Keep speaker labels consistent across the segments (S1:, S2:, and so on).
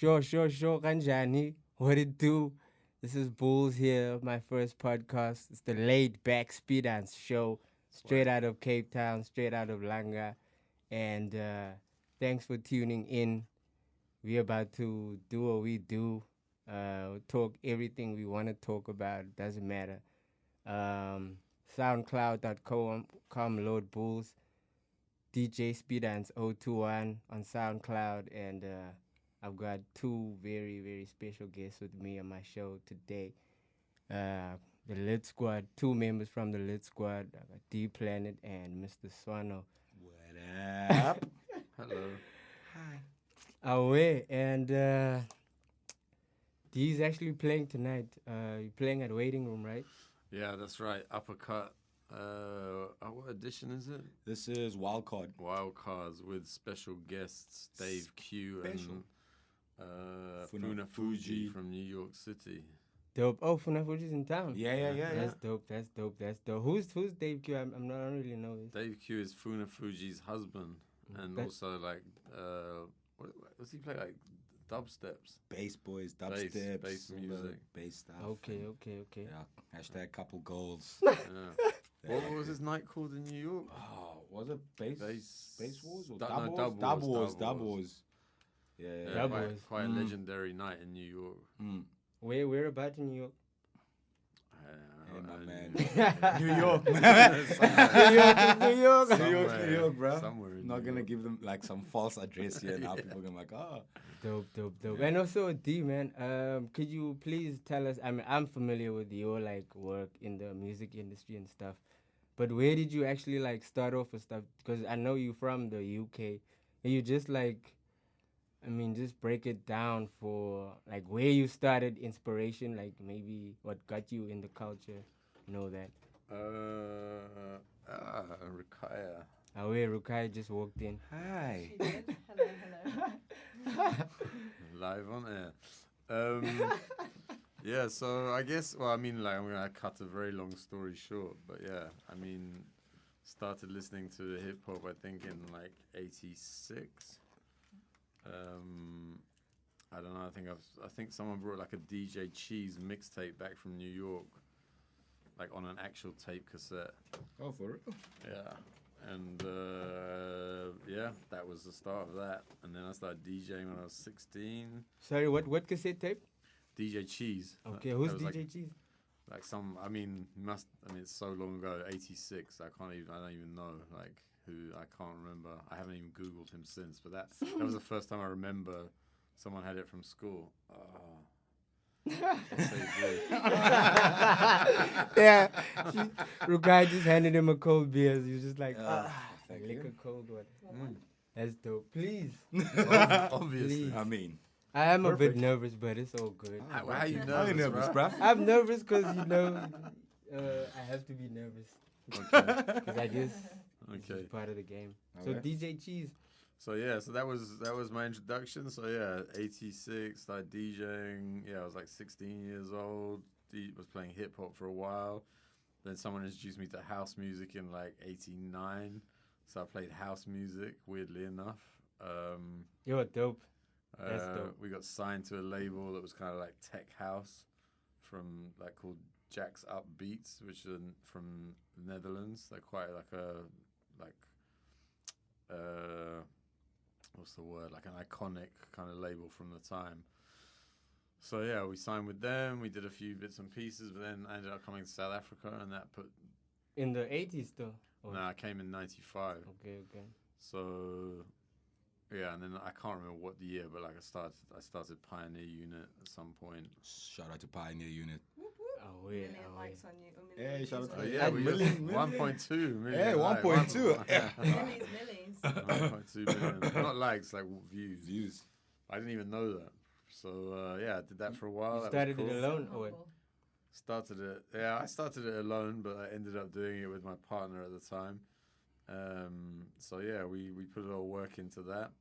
S1: Sure, Kanjani. What it do? This is BOOLZ here, my first podcast. It's the LAIDBACKSPIDANS show, straight out of Cape Town, straight out of Langa. And thanks for tuning in. We're about to do what we do, talk everything we want to talk about. Doesn't matter. Soundcloudcom, lordboolz, DJ Spidans 021 on SoundCloud, and I've got two very, very special guests with me on my show today. The Lit Squad, two members from the Lit Squad, DPlanet and Mr. Swano.
S2: What up?
S3: Hello.
S2: Hi.
S1: Away, and D's actually playing tonight. You're playing at Waiting Room, right?
S3: Yeah, that's right. Uppercut. What edition is it?
S2: This is Wildcard.
S3: Wildcards with special guests Dave Q
S2: Special.
S3: and
S2: Funa
S3: Funa Fuji
S2: Fuji.
S3: from New York City.
S1: Dope. Oh, Funa Fuji's in town.
S2: Yeah.
S1: That's dope. Who's Dave Q? I don't really know this.
S3: Dave Q is Funa Fuji's husband, and
S1: That-
S3: also like what does he play, like dubsteps?
S2: Bass boys,
S3: Bass
S2: dubstep,
S3: music.
S2: bass stuff.
S1: Okay.
S2: Yeah. Hashtag couple goals.
S3: Yeah. What was his night called in New York?
S2: Oh, was it bass wars or
S3: No,
S2: Dub
S3: Wars.
S2: Wars. Yeah.
S3: Yeah,
S1: Dub
S3: quite,
S1: Wars.
S3: quite a legendary night in New York.
S2: Mm.
S1: Where about in New York?
S2: Hey, my man.
S1: New
S2: New York,
S1: New York.
S2: New York, bro.
S3: Somewhere in
S2: Not
S3: New
S2: gonna
S3: York.
S2: give them like some false address here now. People gonna be like, oh.
S1: Dope. And also D, man, could you please tell us, I mean, I'm familiar with your like work in the music industry and stuff, but where did you actually like start off with stuff? Because I know you from the UK. And you just like, I mean, just break it down for like where you started, inspiration, like maybe what got you in the culture, that.
S3: Ruqayya.
S1: Where Ruqayya just walked in.
S2: Hi.
S4: She did. Hello.
S3: Live on air. Yeah, so I guess, well, I mean, like, I'm going to cut a very long story short, but yeah, I mean, started listening to hip hop, I think, in like 86. I don't know, I think someone brought like a DJ Cheese mixtape back from New York, like on an actual tape cassette.
S2: Oh, for real?
S3: Yeah. And yeah, that was the start of that. And then I started DJing when I was 16.
S1: Sorry, what cassette tape?
S3: DJ Cheese.
S1: Okay,
S3: That
S1: who's
S3: was
S1: DJ Cheese?
S3: Like some, I mean, it's so long ago, 86. I don't even know, like, who, I can't remember. I haven't even Googled him since, but that was the first time I remember someone had it from school.
S1: Yeah, Ruqayya just handed him a cold beer. He was just like,
S2: thank
S1: lick
S2: you.
S1: a cold one. That's dope. Please.
S3: Obviously.
S1: Please.
S2: I mean,
S1: I am a bit
S2: Perfect.
S1: nervous, but it's all good.
S3: How you
S2: how you nervous,
S3: bruh?
S2: bruh?
S1: I'm nervous because, I have to be nervous.
S3: Okay.
S1: Because I guess
S3: Okay.
S1: it's part of the game. So
S2: Okay.
S1: DJ Cheese.
S3: So yeah, so that was my introduction. So yeah, 86, started DJing. Yeah, I was like 16 years old. Was playing hip hop for a while. Then someone introduced me to house music in like 89. So I played house music, weirdly enough.
S1: You're dope. That's dope.
S3: We got signed to a label that was kind of like tech house from like called Jack's Up Beats, which are from the Netherlands. They're quite like what's the word? Like an iconic kind of label from the time. So yeah, we signed with them. We did a few bits and pieces, but then I ended up coming to South Africa, and that put.
S1: In the 80s still?
S3: No, I came in '95.
S1: Okay.
S3: So, yeah, and then I can't remember what the year, but like I started Pioneer Unit at some point.
S2: Shout out to Pioneer Unit.
S1: Oh,
S4: Million likes on you.
S2: Hey, shout out to
S3: Oh
S2: you.
S3: yeah, we got
S2: Million.
S3: 1.2 million.
S2: Hey,
S3: likes.
S2: 1.2.
S3: Yeah.
S4: Millies.
S3: 1.2 million. Not likes, like views.
S2: Views.
S3: I didn't even know that. So yeah, I did that for a while.
S1: You
S3: That
S1: started
S3: was
S1: it
S3: cool.
S1: alone? Oh, wait.
S3: Started it. Yeah, I started it alone, but I ended up doing it with my partner at the time. So yeah, we put a lot of work into that.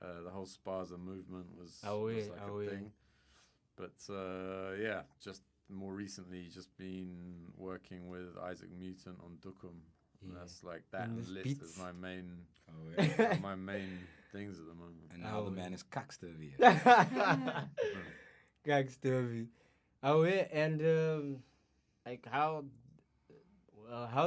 S3: The whole Spaza movement was like a thing. But yeah, just more recently, just been working with Isaac Mutant on Dukum.
S1: Yeah.
S3: That's like that
S1: And
S3: and
S1: this
S3: List
S1: beats.
S3: is my main
S2: Oh, yeah.
S3: my main things at the moment.
S2: And now
S1: Oh,
S2: the
S1: yeah.
S2: man is Cockstervy.
S1: Gangster. Oh yeah, and like how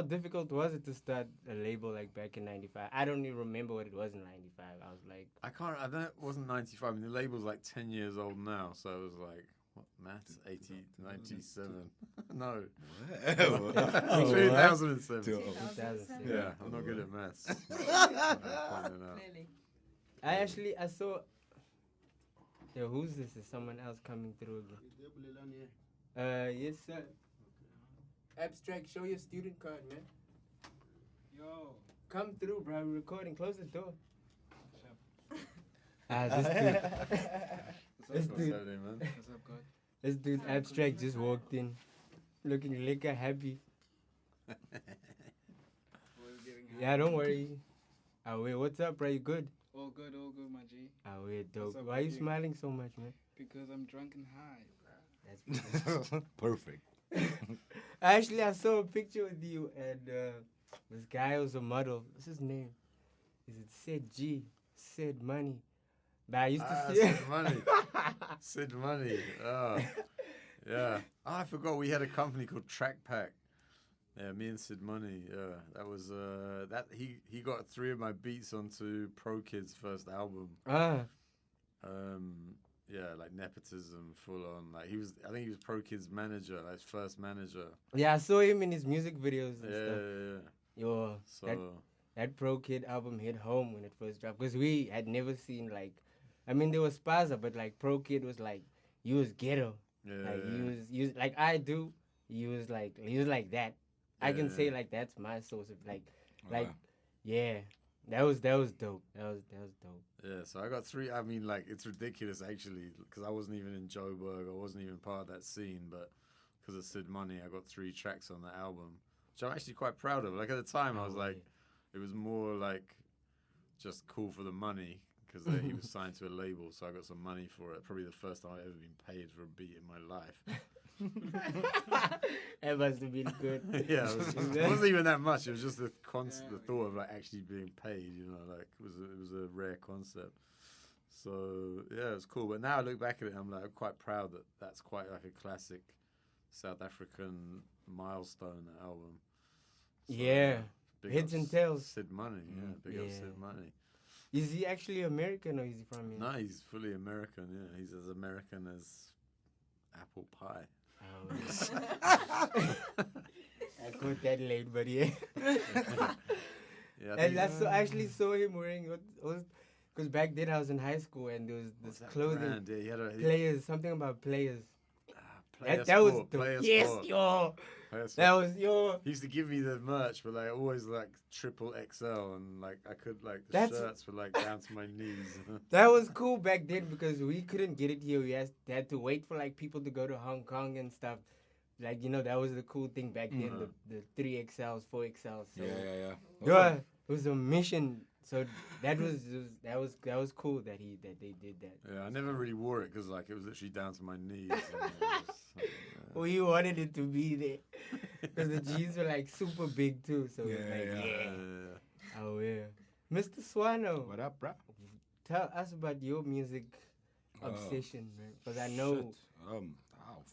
S1: difficult was it to start a label like back in '95? I don't even remember what it was in '95. I was like,
S3: I don't, it wasn't 95. I mean, the label's like 10 years old now, so it was like, what, maths? 97. No. 2007.
S4: 2007.
S3: Yeah, I'm not good at maths.
S4: Clearly.
S1: I saw. Yo, who's this? Is someone else coming through again? Yes, sir. Abstract, show your student card, man.
S5: Yo.
S1: Come through, bro. We're recording. Close the door. This dude.
S3: Man.
S5: What's up, God?
S1: This dude, Abstract, just walked in, looking liquor happy.
S5: Boys getting
S1: Yeah, don't worry. Oh wait, what's up, bro? You good?
S5: all good, my G.
S1: Oh wait, dope.
S5: What's up
S1: Why are you
S5: with you?
S1: smiling so much, man?
S5: Because I'm drunk and high, bro.
S1: That's
S2: Perfect.
S1: Actually, I saw a picture with you, and this guy was a model. What's his name? Is it Sid G? Sid Money. But I used to see
S3: Sid Money. Sid Money. Oh. Yeah. Oh, I forgot we had a company called Track Pack. Yeah, me and Sid Money. Yeah, that was that he got 3 of my beats onto Pro Kid's first album. Yeah, like nepotism, full on. Like I think he was Pro Kid's manager, like his first manager.
S1: Yeah, I saw him in his music videos and stuff.
S3: Yeah.
S1: Yo,
S3: So
S1: that Pro Kid album hit home when it first dropped, because we had never seen, like, I mean, there was Spaza, but like Pro Kid was like, he was ghetto.
S3: yeah,
S1: Like he was like I do. He was like that. I can say like that's my source of like
S2: Wow.
S1: yeah. That was dope. That was dope.
S3: yeah. So I got 3. I mean, like it's ridiculous actually, because I wasn't even in Joburg. I wasn't even part of that scene, but because of Sid Money, I got 3 tracks on the album, which I'm actually quite proud of. Like at the time, I was like, it was more like just cool for the money, because he was signed to a label, so I got some money for it. Probably the first time I've ever been paid for a beat in my life.
S1: That must have been good.
S3: Yeah, it wasn't even that much. It was just the thought of like actually being paid. You know, like it was a rare concept. So yeah, it's cool. But now I look back at it, and I'm quite proud that that's quite like a classic South African milestone album. So,
S1: Yeah.
S3: big
S1: Heads
S3: up
S1: and tails.
S3: Sid Money, yeah, big up
S1: Yeah.
S3: Sid Money.
S1: Is he actually American or is he from here?
S3: No, he's fully American. Yeah, he's as American as apple pie.
S1: Oh, I got that late, but yeah.
S3: Yeah,
S1: And I actually saw him wearing what because back then I was in high school and there was this clothing
S3: brand? Yeah, he had a
S1: players, something about players.
S3: Player
S1: That was
S3: Sport,
S1: dope.
S3: Player
S1: Yes,
S3: Sport.
S1: yo.
S3: Player
S1: That
S3: Sport.
S1: was yo.
S3: He used to give me the merch, but like always like triple XL, and like I could like the
S1: That's-
S3: shirts were like down to my knees.
S1: That was cool back then because we couldn't get it here. We had to wait for like people to go to Hong Kong and stuff. Like, you know, that was the cool thing back then, the 3XLs, 4XLs. So
S2: Yeah.
S1: yeah, it was a mission. So that was cool that they did that.
S3: Yeah, I never really wore it because like it was literally down to my knees. And it was,
S1: Well, you wanted it to be there because the jeans were like super big too. So it was like,
S2: Yeah.
S1: yeah. Oh yeah, Mr. Swano,
S2: What up, bro?
S1: tell us about your music obsession, man. Because I know.
S2: Shit.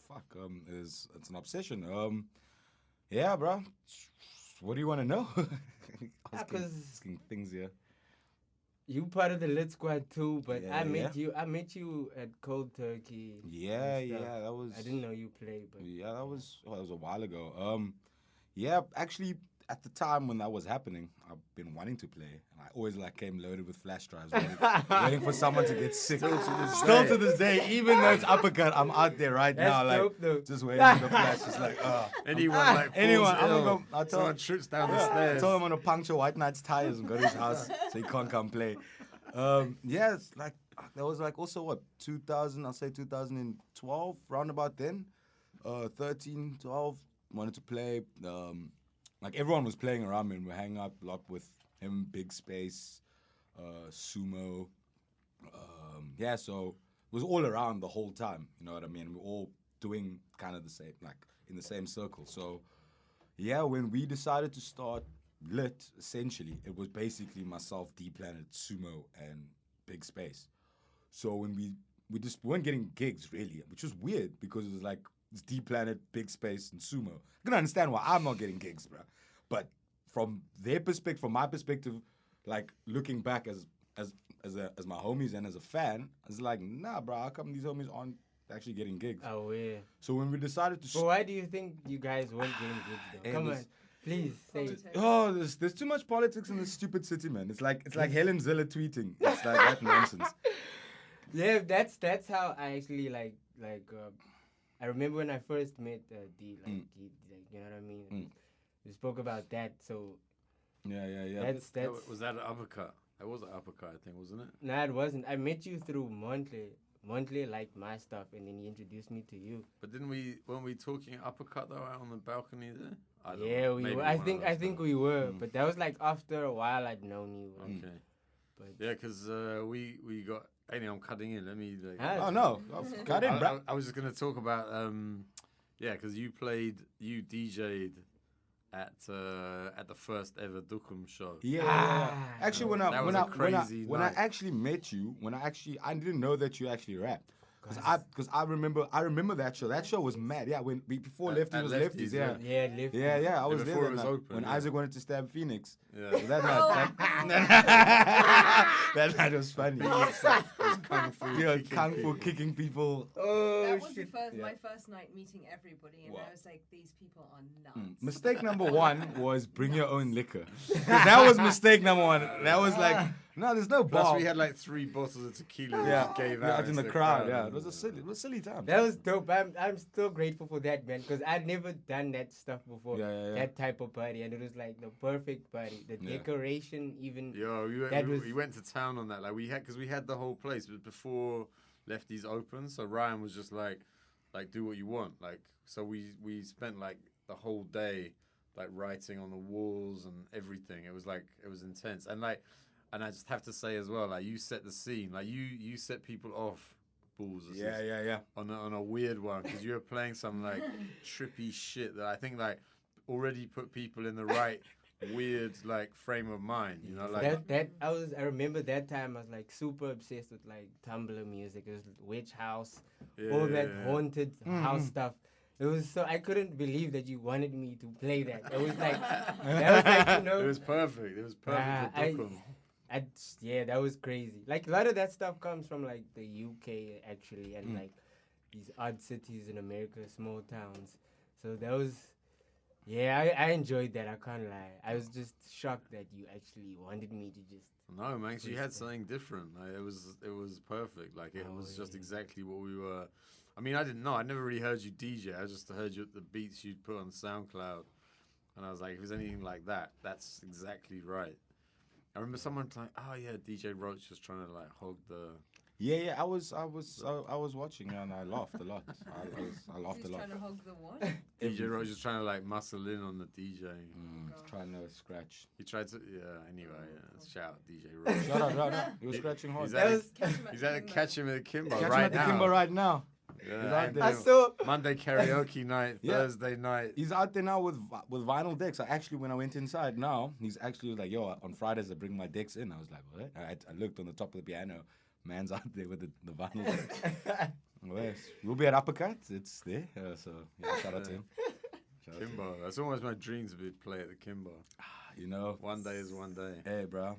S2: Fuck. It's an obsession. Yeah, bro. What do you want to know? asking things here.
S1: You part of the Lit Squad too, but
S2: Yeah,
S1: I met you at Cold Turkey.
S2: Yeah,
S1: and stuff.
S2: that was.
S1: I didn't know you played, but
S2: Yeah, that was a while ago. Yeah, actually, at the time when that was happening, I've been wanting to play, and I always like came loaded with flash drives, waiting for someone to get sick. Still to this day, even though it's uppercut, I'm out there right
S1: that's
S2: now, like
S1: dope though.
S2: just waiting for the flash. It's like,
S3: anyone like
S2: anyone. I'm
S3: falls
S2: gonna
S3: ill,
S2: go. I'll
S3: someone
S2: tell.
S3: trips down the
S2: I
S3: stairs.
S2: told him I'm gonna puncture White Knight's tires and go to his house so he can't come play. Yeah, it's like that was like also what 2000. I'll say 2012, round about then. 13, 12, wanted to play. Like everyone was playing around me and we're hanging out a lot with him, Big Space, Sumo. Yeah, so it was all around the whole time. You know what I mean? We're all doing kind of the same, like in the same circle. So yeah, when we decided to start Lit, essentially, it was basically myself, DPlanet, Sumo, and big space. So when we just weren't getting gigs really, which was weird because it was like it's DPlanet, big space, and Sumo. I can understand why I'm not getting gigs, bro. But from their perspective, from my perspective, like looking back as my homies and as a fan, I was like, nah, bro, how come these homies aren't actually getting gigs?
S1: Oh yeah.
S2: So when we decided to,
S1: But why do you think you guys weren't getting gigs though?
S2: Hey,
S1: Come
S2: this-
S1: on, please say it.
S2: oh, there's too much politics in this stupid city, man. It's like Helen Ziller tweeting. It's like that nonsense.
S1: Yeah, that's how I actually like. I remember when I first met D. Like, you know what I mean. We spoke about that, so
S2: Yeah.
S1: that's.
S3: Was that an uppercut? That was an uppercut, I think, wasn't it?
S1: No, it wasn't. I met you through Montley. Montley liked my stuff, and then he introduced me to you.
S3: But weren't we talking uppercut though out on the balcony there? I don't
S1: Yeah,
S3: know.
S1: we
S3: Maybe
S1: were.
S3: one
S1: I
S3: of
S1: think
S3: those times.
S1: we were, but that was like after a while I'd known you.
S3: Okay.
S1: But
S3: Yeah, because we got. Anyway, I'm cutting in. Let me.
S1: Ah,
S2: Oh no, got in, bro.
S3: I was just gonna talk about because you DJ'd at the first ever Dukum show.
S2: Yeah. Actually, when
S3: That was a crazy
S2: I
S3: night.
S2: actually met you, I didn't know that you actually rapped. Because I remember that show. That show was mad. Yeah, before
S3: At
S2: Lefties was
S3: Lefties,
S2: Lefties. Yeah.
S1: yeah, lift.
S2: Yeah. I was there
S3: before
S2: that
S3: it was
S2: night
S3: open,
S2: when
S3: yeah.
S2: Isaac wanted to stab Phoenix.
S3: Yeah.
S2: So that night was funny.
S3: Kung fu.
S2: Yeah,
S3: kicking
S2: kung fu
S3: people.
S2: kicking people.
S1: Oh
S4: That was
S1: shit.
S4: my first night meeting everybody, and
S2: Wow.
S4: I was like, these people are nuts.
S2: Mistake number one was bring your own liquor. 'Cause that was mistake number one. That was like, no, there's no bar.
S3: Plus, we had like 3 bottles of tequila we
S2: yeah,
S3: just gave
S2: yeah,
S3: out
S2: in the crowd. Yeah, it was a silly time.
S1: That was dope. I'm still grateful for that, man, because I'd never done that stuff before.
S2: Yeah.
S1: That type of party, and it was like the perfect party. The
S2: Yeah.
S1: decoration, even.
S3: Yo, we went to town on that. Like we had the whole place, but before Lefties open, so Ryan was just like do what you want. Like so we spent like the whole day like writing on the walls and everything. It was intense. And I just have to say as well, like you set the scene. Like you set people off, BOOLZ.
S2: Yeah.
S3: On a weird one because you were playing some like trippy shit that I think like already put people in the right weird like frame of mind, you know, like
S1: I remember that time I was like super obsessed with like Tumblr music. It was witch house, all that haunted house stuff. It was so I couldn't believe that you wanted me to play that. It was like you know.
S3: It was perfect. It was perfect for Dukum.
S1: That was crazy. Like a lot of that stuff comes from like the UK actually, and like these odd cities in America, small towns. So that was. Yeah, I enjoyed that. I can't lie. I was just shocked that you actually wanted me to just.
S3: No, man, 'cause you had something different. Like, it was perfect. Like it was just exactly what we were. I mean, I didn't know. I never really heard you DJ. I just heard you the beats you'd put on SoundCloud, and I was like, if there's anything like that, that's exactly right. I remember someone like, oh yeah, DJ Roach was trying to like hog the.
S2: Yeah. I was watching and I laughed a lot. I laughed
S4: Who's
S2: a lot.
S4: trying to hog the what?
S3: DJ Roach was trying to like muscle in on the DJ.
S2: Trying to scratch.
S3: He tried to, anyway, shout out DJ Roach.
S2: Shut up. He was scratching hard.
S3: He's
S2: Catch
S3: at a catch him at the Kimbo
S2: him
S3: right
S2: at the
S3: now.
S2: Kimbo right now.
S3: Yeah,
S2: He's out
S3: and,
S2: there.
S1: I saw.
S3: Monday karaoke night,
S2: Yeah.
S3: Thursday night.
S2: He's out there now with vinyl decks. When I went inside now, he's actually like, yo, on Fridays I bring my decks in. I was like, what? I looked on the top of the piano. Man's out there with the vinyl decks. Well, yes. We'll be at Uppercut. It's there. So shout out to him. Shout out to him.
S3: Kimbo. That's almost my dream to be play at the Kimbo.
S2: You know,
S3: One day is one day.
S2: hey, bro,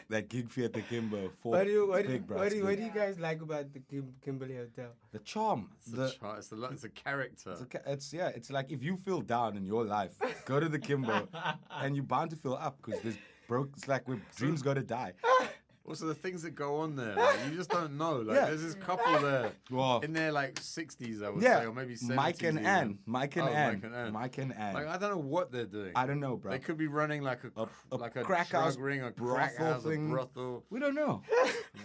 S2: that gig fee at the Kimbo.
S1: What do you
S2: big, bro. It's
S1: what
S2: big.
S1: do you guys like about the Kimberley Hotel?
S2: The charm.
S3: It's a character.
S2: It's like if you feel down in your life, go to the Kimbo, and you're bound to feel up because there's broke. It's like where dreams go to die.
S3: Also, the things that go on there, like, you just don't know. Like,
S2: Yeah.
S3: there's this couple there
S2: Well,
S3: in their like 60s, I would
S2: yeah,
S3: say, or maybe 70s.
S2: Mike and
S3: even.
S2: Ann. Mike and
S3: Like,
S2: Ann.
S3: I don't know what they're doing.
S2: I don't know, bro.
S3: They could be running like a
S2: crack
S3: drug
S2: house,
S3: ring, a
S2: brothel
S3: crack house, a
S2: thing.
S3: brothel.
S2: We don't know.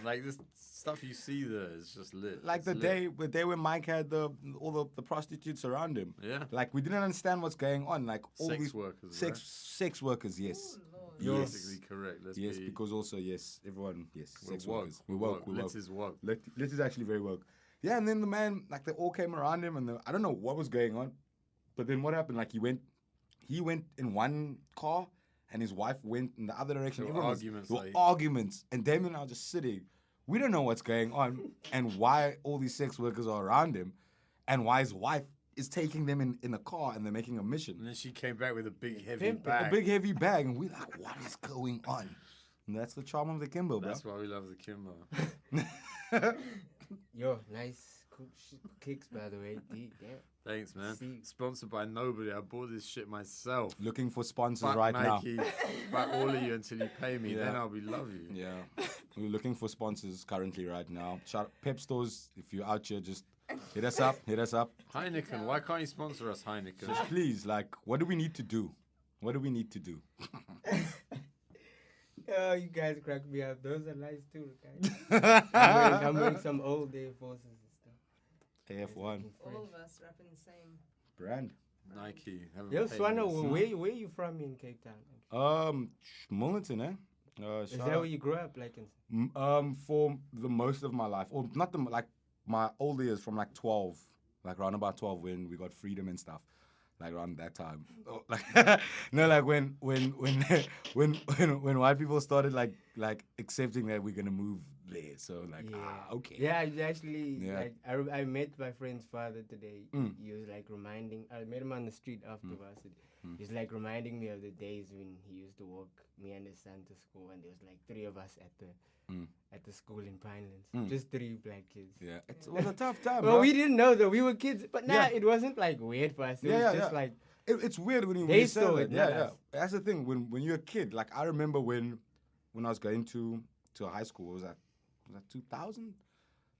S3: Like this stuff you see there is just lit.
S2: Like
S3: It's
S2: the
S3: lit.
S2: day when Mike had all the prostitutes around him.
S3: Yeah.
S2: Like we didn't understand what's going on. Like all
S3: Sex
S2: these
S3: workers,
S2: sex workers. Yes.
S3: You're
S2: Yes.
S3: basically correct. Let's
S2: Yes,
S3: be.
S2: because also everyone. Yes,
S3: We're
S2: sex
S3: woke.
S2: workers. We're woke. We're woke.
S3: Let's is woke.
S2: Lit is actually very woke. Yeah, and then the man, like they all came around him, and I don't know what was going on, but then what happened? Like he went in one car, and his wife went in the other direction.
S3: There were
S2: Everyone
S3: arguments,
S2: there were
S3: like-
S2: arguments, and Damien and I were just sitting, We don't know what's going on and why all these sex workers are around him and why his wife is taking them in a car and they're making a mission.
S3: And then she came back with a big heavy
S1: Pimp, a
S3: bag.
S2: A big heavy bag, and we're like, what is going on? And that's the charm of the Kimbo, bro.
S3: That's why we love the Kimbo.
S1: Yo, nice kicks, by the way. D, damn.
S3: Thanks, man.
S1: See.
S3: Sponsored by nobody. I bought this shit myself.
S2: Looking for sponsors
S3: Fuck
S2: right
S3: Nike. Fuck all of you until you pay me.
S2: Yeah.
S3: Then I'll be love you.
S2: now. Yeah. We're looking for sponsors currently right now. Shout Pep stores, if you're out here, just hit us up. Hit us up.
S3: Heineken. Why can't you sponsor us, Heineken?
S2: Just please, like, what do we need to do? What do we need to do?
S1: Oh, you guys crack me up. Those are nice too, guys. I'm wearing some old Air Forces and stuff.
S2: AF1
S4: All of us repping the same.
S2: brand.
S3: Nike. haven't
S1: Yo,
S3: paid
S1: Swano,
S3: me.
S1: where you from in Cape Town?
S2: Mullington, eh?
S1: Is that where you grew up, like?
S2: For the most of my life, or not the like my older years, from like 12, like around about 12 when we got freedom and stuff, like around that time. Oh, like no, like when white people started like accepting that we're gonna move there. So like okay.
S1: Yeah, I actually,
S2: Yeah.
S1: like, I met my friend's father today. He was like reminding, I met him on the street after varsity. He's like reminding me of the days when he used to walk me and his son to school, and there was like 3 of us at the school in Pinelands. Just 3 black kids.
S2: Yeah, it was a tough time.
S1: Well,
S2: bro.
S1: we didn't know though. We were kids, but
S2: Yeah.
S1: it wasn't like weird for us. It was just like,
S2: It's weird when you
S1: They
S2: say
S1: saw
S2: that.
S1: it,
S2: Yeah,
S1: not
S2: yeah.
S1: us.
S2: That's the thing. When you're a kid, like I remember when I was going to high school. Was that 2000?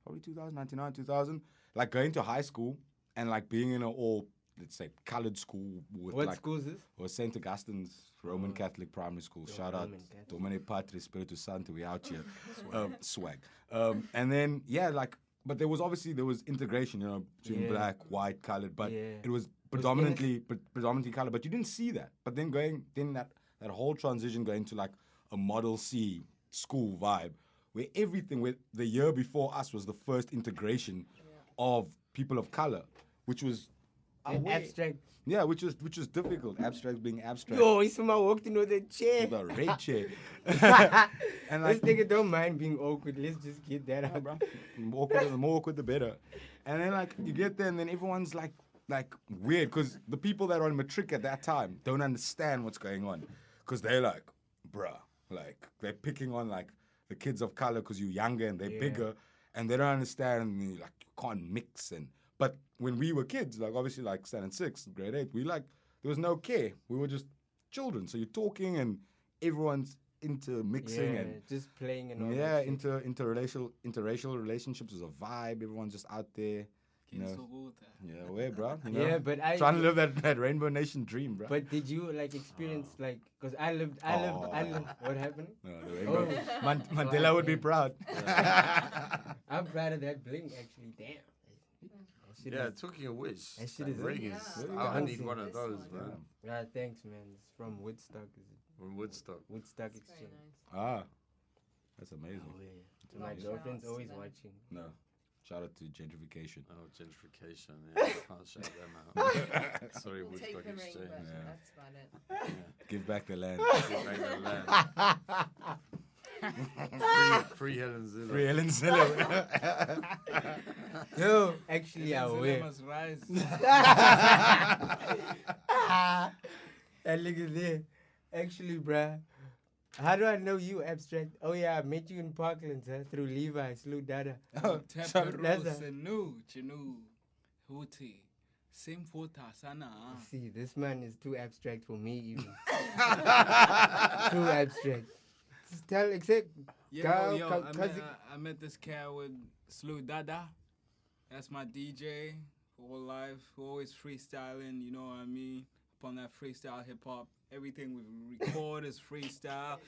S2: Probably 2099, 2000. Like going to high school and like being in a all, let's say, colored school with
S1: what
S2: like
S1: school is this?
S2: or St. Augustine's Roman Catholic primary school. Shout out
S1: Roman Catholic.
S2: Domine Patris Spiritus Sancti. We out here. Swag. And then but there was integration, you know, between
S1: Yeah.
S2: black, white, colored, but
S1: Yeah.
S2: it was predominantly colored. But you didn't see that. But then that whole transition going to like a Model C school vibe, where the year before us was the first integration of people of color, which was
S1: Abstract.
S2: yeah, which was difficult. Abstract being abstract.
S1: Yo, someone walked in with a chair.
S2: The red chair. And
S1: This
S2: like,
S1: nigga don't mind being awkward. Let's just get that out, bro.
S2: the more awkward, the better. And then like you get there, and then everyone's like weird, because the people that are on matric at that time don't understand what's going on, because they're like, bruh, like they're picking on like the kids of color because you're younger and they're bigger, and they don't understand. And you like you can't mix. But when we were kids, like obviously like standard 6, grade 8, there was no care. We were just children. So you're talking and everyone's intermixing and
S1: just playing and all
S2: yeah,
S1: that shit.
S2: interracial relationships is a vibe. Everyone's just out there, you know.
S5: So good.
S2: Yeah, where, bro? You know?
S1: Yeah, but
S2: Trying to live that Rainbow Nation dream, bro.
S1: But did you like experience like? Cause I lived. What happened?
S2: No, the Rainbow.
S1: Oh.
S2: Mandela would be proud.
S1: I'm proud of that bling actually. Damn. That shit
S3: Yeah,
S1: is-
S3: talking of which,
S1: That shit
S3: that
S1: is
S3: ring
S4: Yeah.
S3: is.
S1: Really
S3: I need
S1: dancing.
S3: one of
S4: This
S3: those,
S4: one.
S3: man.
S1: Yeah, thanks, man. It's from Woodstock. Is it?
S3: From Woodstock.
S1: Woodstock
S4: It's very
S1: Exchange.
S4: nice.
S2: Ah, that's amazing.
S1: Oh yeah. So my
S4: Love
S1: girlfriend's
S4: shouts to
S1: always
S4: them.
S1: watching.
S2: No, shout out to gentrification.
S3: Oh, gentrification. Yeah, I can't shout them out. Sorry,
S4: We'll take
S3: Woodstock
S4: the ring,
S3: Exchange.
S4: but
S2: Yeah.
S4: that's about it.
S2: Give back the land.
S3: Give back the land. Free Helen Zilla.
S2: Free Ellen Zilla.
S1: Yo, actually, I
S5: Zilla
S1: will.
S5: must rise.
S1: And look at there. Actually, bruh. How do I know you, Abstract? Oh yeah, I met you in Parklands, through Levi, Salute Dada.
S5: Tepe
S1: That's a-
S5: Senu, Chinu, Huti, Simfuta Sana.
S1: See, this man is too abstract for me even. Too abstract. Just tell, except, Go,
S5: Yo,
S1: cause
S5: I met this cat with Slu Dada. That's my DJ for whole life. Who always freestyling, you know what I mean? Upon that freestyle hip hop, everything we record is freestyle.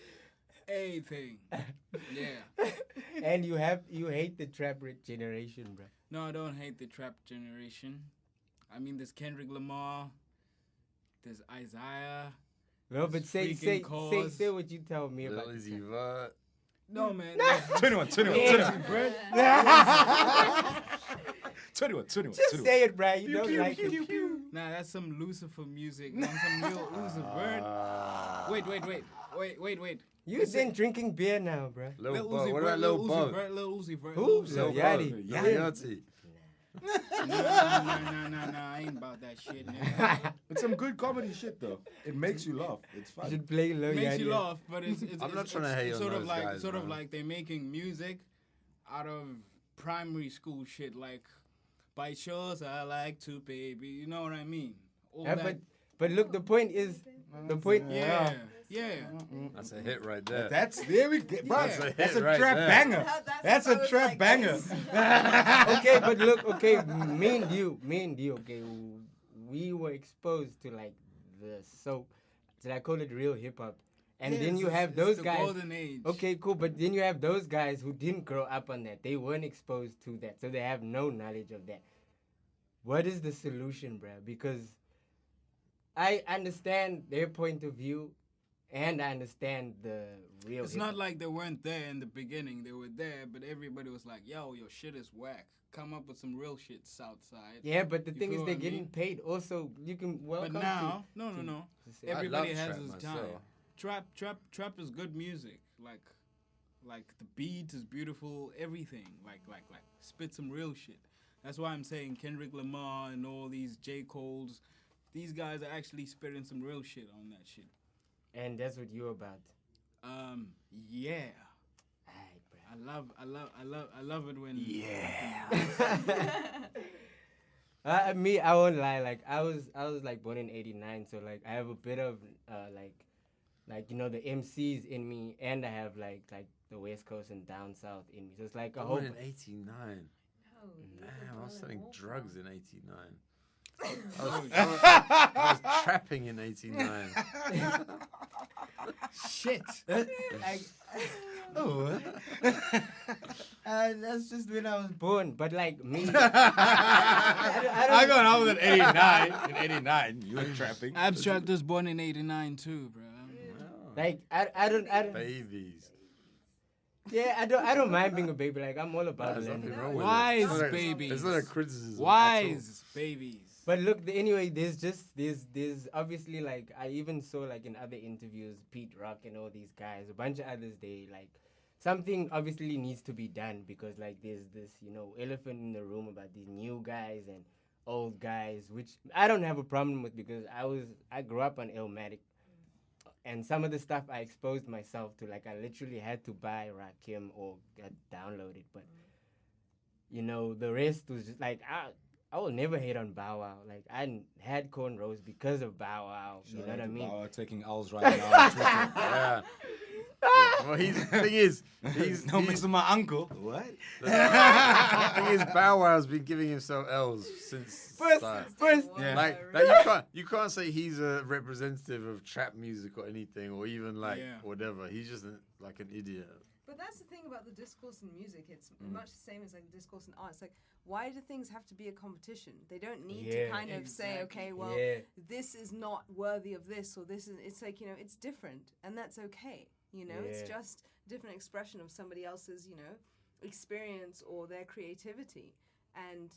S5: Anything. Yeah.
S1: and you hate the trap generation, bruh.
S5: No, I don't hate the trap generation. I mean, there's Kendrick Lamar, there's Isaiah.
S1: No, but say
S5: freaking cause.
S1: what you tell me about
S3: Lil
S1: the
S3: Uzi
S1: trap.
S3: Vert.
S5: No, man.
S2: 21.
S1: Just say it, bruh. You don't like it.
S5: Nah, that's some Lucifer music. Man, some real Uzi Vert. Wait. Wait.
S1: You been drinking beer now, bro.
S3: Lil Bob. What about Lil Bob?
S5: Lil Uzi Vert.
S1: Who?
S5: Lil
S1: Lil
S5: Uzi.
S1: Yachty.
S3: Yachty.
S5: Nah, I ain't about that shit, man.
S2: It's some good comedy shit though. It makes you laugh. It's
S1: You
S2: fun.
S1: should play Lil
S5: Makes
S1: Yachty.
S5: you laugh, but it's
S3: I'm not trying to hate on
S5: sort of
S3: those
S5: like
S3: guys,
S5: sort of
S3: man.
S5: like they're making music out of primary school shit, like by shows I like to baby. You know what I mean? All
S1: Yeah,
S5: that.
S1: but look, the point is,
S5: Yeah.
S3: That's a hit right there.
S2: There we go. Bro,
S5: That's a
S2: that's a
S3: hit right
S2: trap
S3: there.
S2: banger. That's a
S4: supposed
S2: trap
S4: like
S2: banger.
S4: this.
S1: okay, but look, okay, me and you, okay, we were exposed to like the did I call it real hip hop? And
S5: Yeah,
S1: then you
S5: it's-
S1: have
S5: it's
S1: those
S5: the
S1: guys.
S5: golden age.
S1: Okay, cool, but then you have those guys who didn't grow up on that. They weren't exposed to that, so they have no knowledge of that. What is the solution, bruh? Because I understand their point of view, and I understand the real.
S5: It's not like they weren't there in the beginning. They were there, but everybody was like, "Yo, your shit is whack. Come up with some real shit, Southside."
S1: Yeah, but the
S5: You
S1: thing is,
S5: feel
S1: they're
S5: what I
S1: getting
S5: mean?
S1: paid. Also, you can welcome.
S5: But now, no.
S1: to say-
S5: Everybody
S3: love
S5: has
S3: trap
S5: his
S3: myself.
S5: time. Trap is good music. Like the beat is beautiful. Everything. Like spit some real shit. That's why I'm saying Kendrick Lamar and all these J. Cole's. These guys are actually spitting some real shit on that shit.
S1: and that's what you're about.
S5: Yeah.
S1: Alright, bruh.
S5: I love it when
S1: Me, I won't lie. Like I was like born in '89, so like I have a bit of like you know the MCs in me, and I have like the West Coast and down south in me. So it's like a whole.
S3: Born in '89. Damn, I was selling drugs in '89. I was trapping in '89.
S1: Shit. Oh. That's just when I was born. But like me,
S2: I got out with an 89. In 89, you were trapping.
S5: Abstract was born in '89 too, bro.
S1: like I don't.
S3: Babies.
S1: Yeah, I don't mind being a baby. Like I'm all about
S3: There's
S1: it.
S3: nothing wrong with
S5: Wise
S3: it. It's not a-
S5: babies.
S3: It's not a criticism.
S5: Wise babies.
S1: But look, anyway, there's obviously like I even saw like in other interviews, Pete Rock and all these guys, a bunch of others. They like something obviously needs to be done because like there's this elephant in the room about these new guys and old guys, which I don't have a problem with because I grew up on Illmatic, and some of the stuff I exposed myself to. Like I literally had to buy Rakim or download it, but the rest was just like I will never hate on Bow Wow. Like I had cornrows because of Bow Wow. You know what I mean?
S2: Bauer taking L's right now on Twitter.
S3: Yeah. Well, the thing is,
S2: No missing my uncle. What?
S3: the thing is, Bow Wow's been giving himself L's since start.
S1: First,
S2: Yeah.
S3: Like you can't say he's a representative of trap music or anything, or even like
S5: Yeah.
S3: whatever. He's just like an idiot.
S4: But that's the thing about the discourse in music. It's much the same as like the discourse in art. It's like, why do things have to be a competition? They don't need to
S1: Yeah,
S4: kind of say,
S5: exactly.
S4: okay, well,
S1: Yeah.
S4: this is not worthy of this, or this is. It's like it's different, and that's okay. It's
S1: Yeah.
S4: just different expression of somebody else's experience or their creativity. And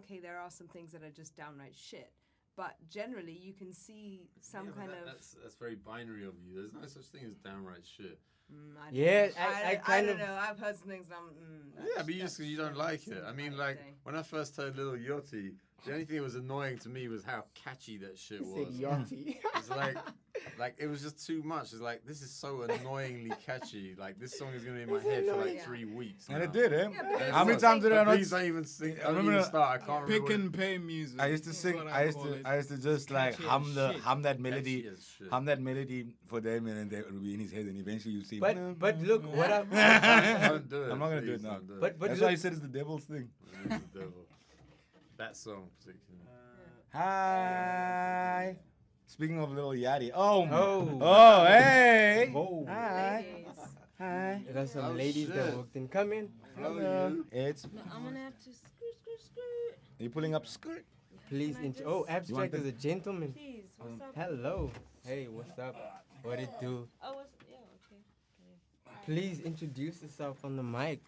S4: okay, there are some things that are just downright shit. But generally, you can see some
S3: Yeah, but
S4: kind of.
S3: that's very binary of you. There's no such thing as downright shit.
S4: I don't
S1: Yeah,
S4: know.
S1: I
S4: I
S1: kind
S4: don't
S1: of-
S4: know. I've heard some things. And
S3: Yeah, but you don't like it. I mean, like when I first heard Lil Yachty, the only thing that was annoying to me was how catchy that shit
S1: He said
S3: was.
S1: Yachty.
S3: It's like it was just too much. It's like this is so annoyingly catchy. Like this song is gonna be in my head for like
S4: Yeah.
S3: 3 weeks.
S2: And
S3: now.
S2: it did, eh?
S4: Yeah, but
S3: And
S2: How many
S3: it's
S2: times did I
S3: but
S2: not?
S3: Please don't even sing.
S2: I
S3: Don't
S2: remember
S3: even
S2: the-
S3: start. I can't
S5: Pick
S3: remember.
S5: and pay music.
S2: I used to
S5: That's
S2: sing.
S5: what
S2: I used
S5: call
S2: to.
S5: it.
S2: I used to just like
S5: Catchy
S2: hum
S5: as
S2: the
S5: shit.
S2: hum that melody,
S3: Catchy as shit.
S2: hum that melody for Damien, and it would be in his head, and eventually you see.
S1: But look, what I
S3: Don't do it.
S2: I'm not gonna do
S3: please
S2: it now.
S3: don't do it.
S1: but
S2: That's
S1: look,
S2: why you said it's the devil's thing.
S3: Yeah, it's the devil. That song particularly.
S2: Hi. Speaking of Lil Yachty. Oh.
S1: Oh.
S2: Hey.
S1: Oh.
S2: Hi.
S4: ladies.
S2: Hi.
S1: there are some
S3: Oh,
S1: ladies that
S3: shit.
S1: walked in. Come in.
S2: Hello. It's.
S6: I'm gonna have to skirt.
S2: Are you pulling up skirt?
S1: Please.
S6: Can I just-
S1: Oh, Abstract
S2: You
S1: is
S2: want
S1: a gentleman.
S6: Please, what's up?
S1: Hello. Hey, what's up? What it do?
S6: Oh, okay.
S1: Please introduce yourself on the mic.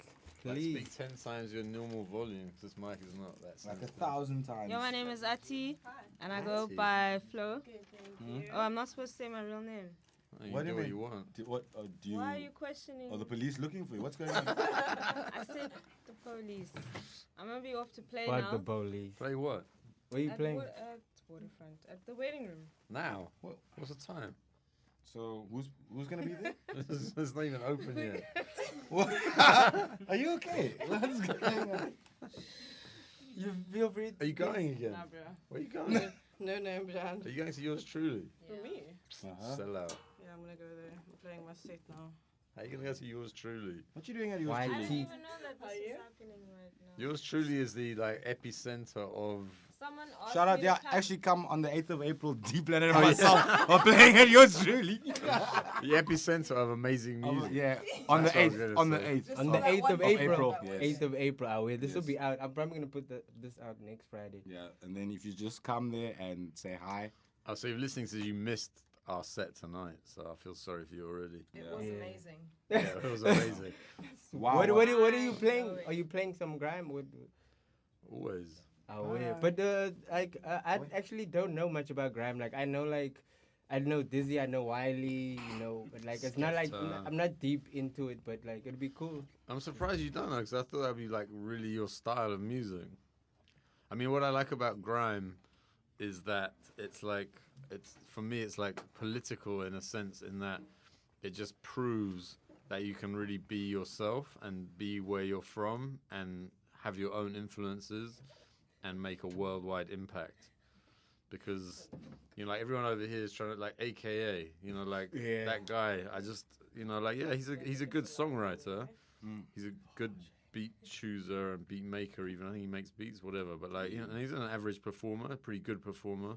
S3: Like
S1: Please.
S3: speak 10 times your normal volume. 'Cause this mic is not that
S2: Like
S3: sensitive.
S2: 1,000 times.
S6: Yo, my name is Ati, and I go
S3: Ati.
S6: by Flo.
S2: Hmm?
S6: Oh, I'm not supposed to say my real name.
S3: You
S2: What do
S3: do
S2: you
S3: what
S2: mean?
S3: you want.
S2: What do you?
S6: Why are you questioning?
S2: Are the police looking for you? What's going on?
S6: I said the police. I'm gonna be off to play
S1: Fuck
S6: now.
S1: the police.
S3: Play what?
S1: What are you
S6: At
S1: playing?
S6: At Waterfront, at the waiting room.
S3: Now? What's the time?
S2: So who's gonna be there?
S3: It's not even open yet.
S2: What? Are you okay? What's going on?
S1: You feel free.
S3: Are you going again?
S6: Nah, bro.
S3: Where are you going?
S6: No, Brian.
S3: Are you going to yours truly?
S6: For me?
S2: Uh-huh.
S3: Sell out.
S6: Yeah, I'm gonna go there. I'm playing my set now.
S3: How are you going to go to yours truly?
S2: What you doing at yours?
S1: Why
S6: I
S2: truly?
S6: didn't
S1: Keep-
S6: even know that this is happening right now.
S3: Yours truly is the like epicenter of.
S6: Someone asked
S2: Shout out,
S6: me
S2: yeah.
S6: to pack-
S2: Actually, come on the 8th of April. DPlanet and myself are playing at yours truly.
S3: The epicenter of amazing music.
S2: Yeah, on the
S3: That's what I was
S2: 8th.
S3: gonna
S2: On the
S3: say.
S2: 8th.
S1: On the
S4: that
S1: 8th
S4: one
S1: of
S4: day.
S1: April.
S2: Yes.
S1: 8th of April. I will. This will
S2: Yes.
S1: be out. I'm probably gonna put this out next Friday.
S2: Yeah, and then if you just come there and say hi.
S3: Oh, so you're listening to you missed our set tonight, so I feel sorry for you already.
S4: It
S2: Yeah.
S4: was
S1: Yeah.
S4: amazing.
S3: Yeah, it was amazing.
S2: Wow.
S1: What are you
S6: I'm
S1: playing?
S6: going.
S1: Are you playing some grime?
S3: Always.
S1: Oh, yeah. But I actually don't know much about grime. Like I know Dizzy, I know Wiley, you know, but like it's not like
S3: Skepta.
S1: I'm not deep into it, but like it'd be cool.
S3: I'm surprised you don't know, because I thought that'd be like really your style of music. I mean, what I like about grime is that it's for me it's like political in a sense, in that it just proves that you can really be yourself and be where you're from and have your own influences and make a worldwide impact. Because, you know, like everyone over here is trying to, like, AKA, you know, like
S1: Yeah.
S3: that guy. I just, you know, like, yeah, he's a good songwriter. He's a good beat chooser and beat maker even. I think he makes beats, whatever. But, like, you know, and he's an average performer, a pretty good performer.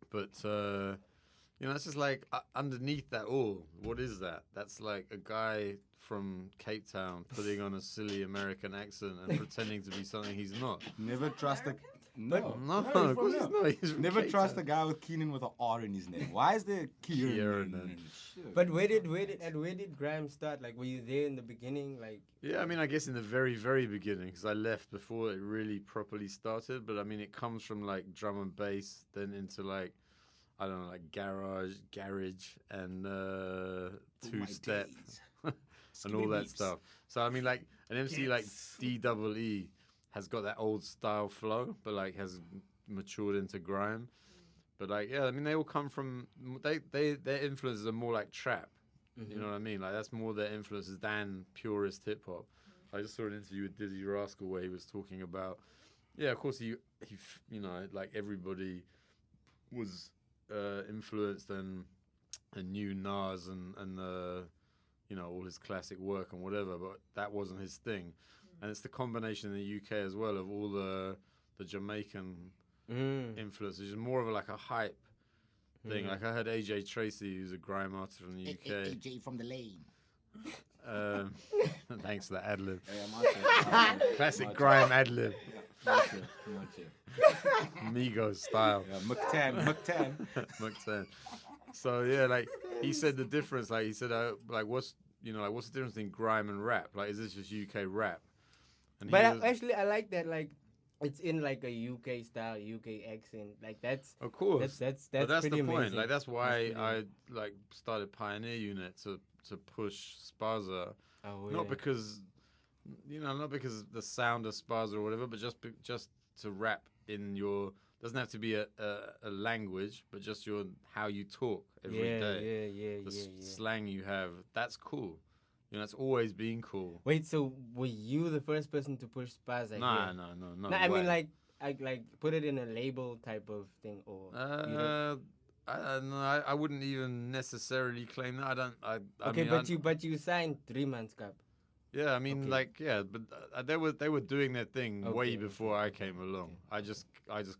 S3: But, you know, it's just like underneath that all, what is that? That's like a guy from Cape Town putting on a silly American accent and pretending to be something he's not.
S2: Never trust a. No,
S3: No,
S2: he's
S3: of
S2: from
S3: course
S2: there.
S3: he's not. He's from
S2: Never
S3: Cape
S2: trust
S3: Town.
S2: a guy with Keenan with an R in his name. Why is there Kieran?
S3: Kieran.
S2: Shit.
S1: But where did grime start? Like were you there in the beginning? Like
S3: Yeah, I mean, I guess in the very, very beginning, because I left before it really properly started. But I mean, it comes from like drum and bass, then into like, I don't know, like garage, and two-step and all that stuff. So I mean, like an MC like DEE has got that old style flow, but like has matured into grime. But like, yeah, I mean, they all come from their influences are more like trap. You know what I mean? Like that's more their influences than purist hip hop. I just saw an interview with Dizzy Rascal where he was talking about, yeah, of course he you know, like everybody was influenced and knew Nas and you know, all his classic work and whatever, but that wasn't his thing. And it's the combination in the UK as well of all the Jamaican influence, which is more of like a hype thing. Like I heard AJ Tracy, who's a grime artist from the UK.
S2: AJ from the lane.
S3: Thanks for that ad lib.
S2: Yeah,
S3: Classic grime ad lib.
S2: Much.
S3: Migos style.
S2: Yeah, Muktan.
S3: Muktan. So yeah, like he said the difference. Like he said, like what's the difference between grime and rap? Like, is this just UK rap? And
S1: But
S3: he was-
S1: actually, I like that. Like, it's in like a UK style, UK accent. Like that's
S3: of course,
S1: that's
S3: but that's
S1: pretty
S3: the point.
S1: amazing.
S3: Like that's why
S1: pretty
S3: I like started Pioneer Unit to push Spaza.
S1: Oh,
S3: Not
S1: yeah.
S3: because, you know, not because the sound of Spaza or whatever, but just to rap in your. Doesn't have to be a language, but just your how you talk every day.
S1: Yeah.
S3: The slang you have. That's cool. You know, it's always been cool.
S1: Wait, so were you the first person to push Spaza?
S3: Nah,
S1: here?
S3: no.
S1: No, I mean
S3: way.
S1: like put it in a label type of thing, or you don't-
S3: I wouldn't even necessarily claim that. I
S1: okay,
S3: mean,
S1: but you signed 3 months cap.
S3: yeah, I mean,
S1: Okay.
S3: like, yeah, but they were doing their thing way
S1: Okay,
S3: before
S1: okay,
S3: I came along. I just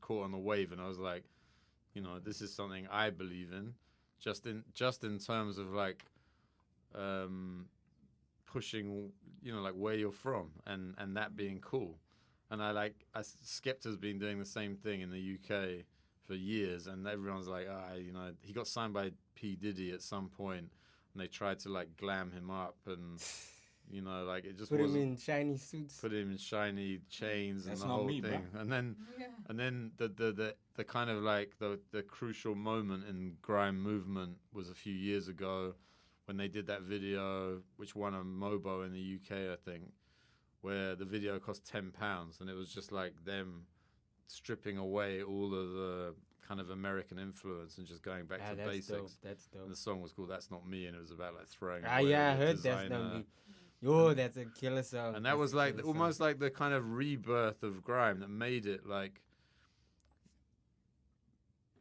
S3: caught on the wave, and I was like, you know, this is something I believe in, just in terms of like, pushing, you know, like where you're from, and that being cool. And Skepta's been doing the same thing in the UK for years, and everyone's like, you know, he got signed by P Diddy at some point, and they tried to like glam him up and You know, like it just
S1: Put him
S3: wasn't.
S1: in shiny suits.
S3: Put him in shiny chains
S2: That's
S3: and the
S2: not
S3: whole
S2: me,
S3: thing,
S2: bruh.
S3: and then the kind of like the crucial moment in grime movement was a few years ago when they did that video which won a Mobo in the UK, I think, where the video cost £10 and it was just like them stripping away all of the kind of American influence and just going back to
S1: that's
S3: basics.
S1: dope. That's dope.
S3: And the song was called "That's Not Me" and it was about like throwing.
S1: Ah,
S3: away
S1: yeah, I
S3: the
S1: heard that's
S3: designer.
S1: not me. Yo, that's a killer song.
S3: And that
S1: That's
S3: was
S1: a
S3: like
S1: killer
S3: almost
S1: song.
S3: like the kind of rebirth of grime that made it like.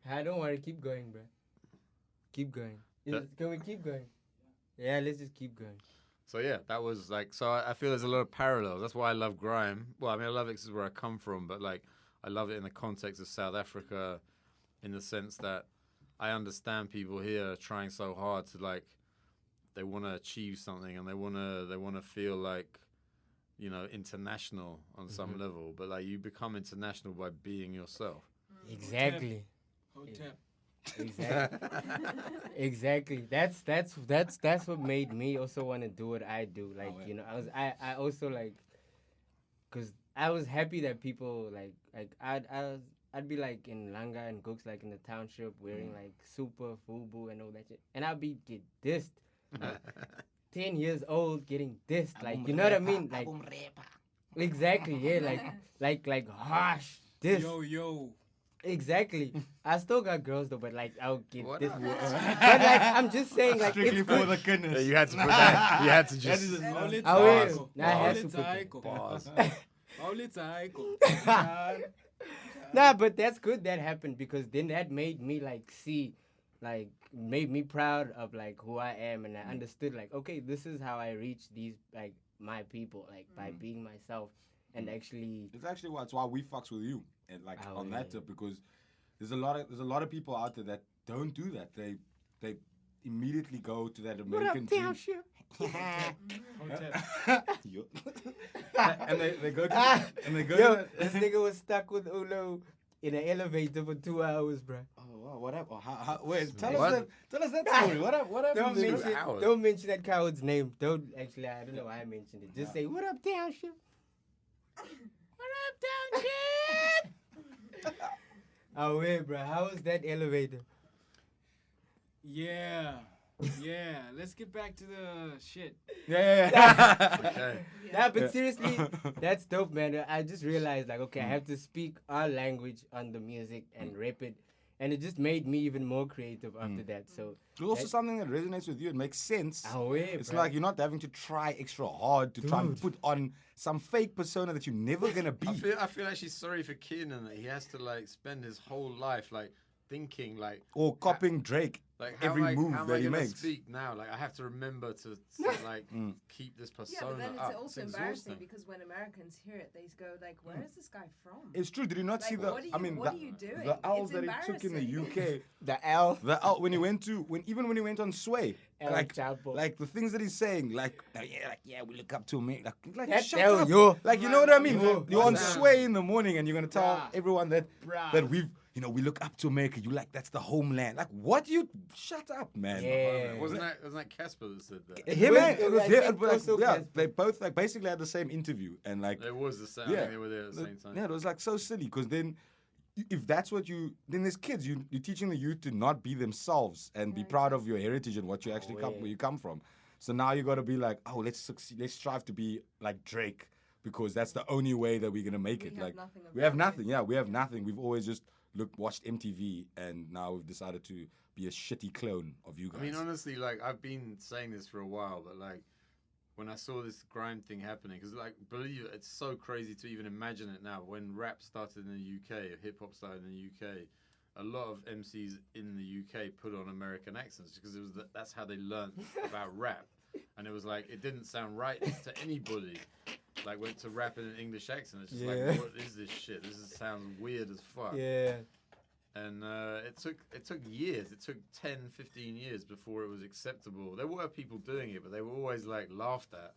S1: I don't want to keep going, bro. Keep going. Can we keep going? Yeah, let's just keep going.
S3: So yeah, that was like. So I feel there's a lot of parallels. That's why I love grime. Well, I mean, I love it 'cause it's where I come from, but like, I love it in the context of South Africa, in the sense that I understand people here trying so hard to like, they want to achieve something and they want to feel like, you know, international on some level. But like, you become international by being yourself.
S1: Exactly.
S5: Hotep.
S1: Exactly. Exactly. That's what made me also want to do what I do. Like, you know, I also like, cause I was happy that people like I'd be like in Langa and Gooks, like in the township wearing like super FUBU and all that shit, and I'd be get dissed. Like, 10 years old getting dissed, like, you know what I mean? Like, exactly, yeah, like harsh diss.
S5: Yo.
S1: Exactly. I still got girls though, but like I'll get
S3: What
S1: this.
S3: up?
S1: But like I'm just saying, like
S2: Strictly
S1: it's
S2: for
S1: good.
S2: the goodness.
S3: Yeah, you had to put that. You had to just.
S1: I will. Nah, I had to put that.
S3: Bars.
S1: Nah, but that's good that happened, because then that made me like see, like made me proud of like who I am, and I understood like, okay, this is how I reach these like my people, like by being myself and actually.
S2: It's actually why we fucks with you, and like
S1: Oh,
S2: on
S1: yeah.
S2: that tip, because there's a lot of people out there that don't do that. They immediately go to that
S1: What up,
S2: American dream.
S1: township?
S2: Yo. and they go to
S1: Yo,
S2: to that.
S1: this nigga was stuck with Ulo in an elevator for 2 hours, bro.
S2: Oh wow, what happened? Wait, tell
S3: What?
S2: us that story. What happened?
S1: Don't
S2: there?
S1: mention,
S3: hours.
S1: don't mention that coward's name. Don't actually. I don't know why I mentioned it. Just say, "What up, township? What up, township?" Oh wait, bro. How was that elevator?
S5: Yeah. Let's get back to the shit.
S2: Yeah.
S3: Okay.
S1: Nah, but seriously, that's dope, man. I just realized, like, okay, I have to speak our language on the music and rap it, and it just made me even more creative after that. So,
S2: It's also something that resonates with you. It makes sense.
S1: oh yeah,
S2: It's
S1: bro.
S2: like you're not having to try extra hard to try and put on some fake persona that you're never gonna be.
S3: I feel actually sorry for Keenan that he has to like spend his whole life like thinking like
S2: Or Drake
S3: like how
S2: every
S3: am I,
S2: move
S3: how am
S2: that
S3: I
S2: he
S3: gonna
S2: makes.
S3: speak now? Like I have to remember to like keep this
S4: Yeah,
S3: persona
S4: but then
S3: up.
S4: it's also
S3: It's
S4: embarrassing
S3: exhausting.
S4: because when Americans hear it, they go like, "Where is this guy from?"
S2: It's true. Did you not
S4: Like,
S2: see the?
S4: what are
S2: I
S4: you-
S2: mean,
S4: what
S2: the,
S4: are you doing?
S2: the L's
S4: It's
S2: that he took in the
S4: embarrassing.
S2: UK.
S1: the L.
S2: The L when he went to when he went on Sway,
S1: El
S2: like
S1: Chapo.
S2: like the things that he's saying, like we look up to him, like
S1: That
S2: shut
S1: hell,
S2: up,
S1: yo.
S2: like you know what I mean?
S1: Yo.
S2: You're on
S1: Bruh.
S2: Sway in the morning and you're gonna tell
S5: Bruh.
S2: everyone that
S5: Bruh.
S2: we've we look up to America. You like that's the homeland. Like what? You shut up, man.
S1: Yeah.
S3: Wasn't that Casper that said that?
S2: Him and
S1: It
S2: it
S1: was-
S2: was
S1: I
S2: him,
S1: think
S2: but, like,
S1: also
S2: yeah,
S1: Casper.
S2: they both like basically had the same interview and like
S3: It was the same. I
S2: yeah,
S3: think they were there at the same time.
S2: yeah, it was like so silly because then. If that's what then there's kids. You're teaching the youth to not be themselves and be proud of your heritage and what you actually
S1: yeah.
S2: where you come from. So now you got to be like, oh, let's succeed. Let's strive to be like Drake because that's the only way that we're gonna make
S4: We
S2: it.
S4: have
S2: Like
S4: nothing of
S2: we have
S4: that,
S2: nothing. Yeah, we have nothing. We've always just watched MTV, and now we've decided to be a shitty clone of you guys.
S3: I mean, honestly, like I've been saying this for a while, but like when I saw this grime thing happening, because like believe it, it's so crazy to even imagine it now. When rap started in the UK, hip hop started in the UK, a lot of MCs in the UK put on American accents because it was that's how they learned about rap, and it was like it didn't sound right to anybody. Like went to rap in an English accent, it's just
S1: Yeah.
S3: like what is this shit? Sounds weird as fuck.
S1: Yeah.
S3: And it took years. It took 10, 15 years before it was acceptable. There were people doing it, but they were always like laughed at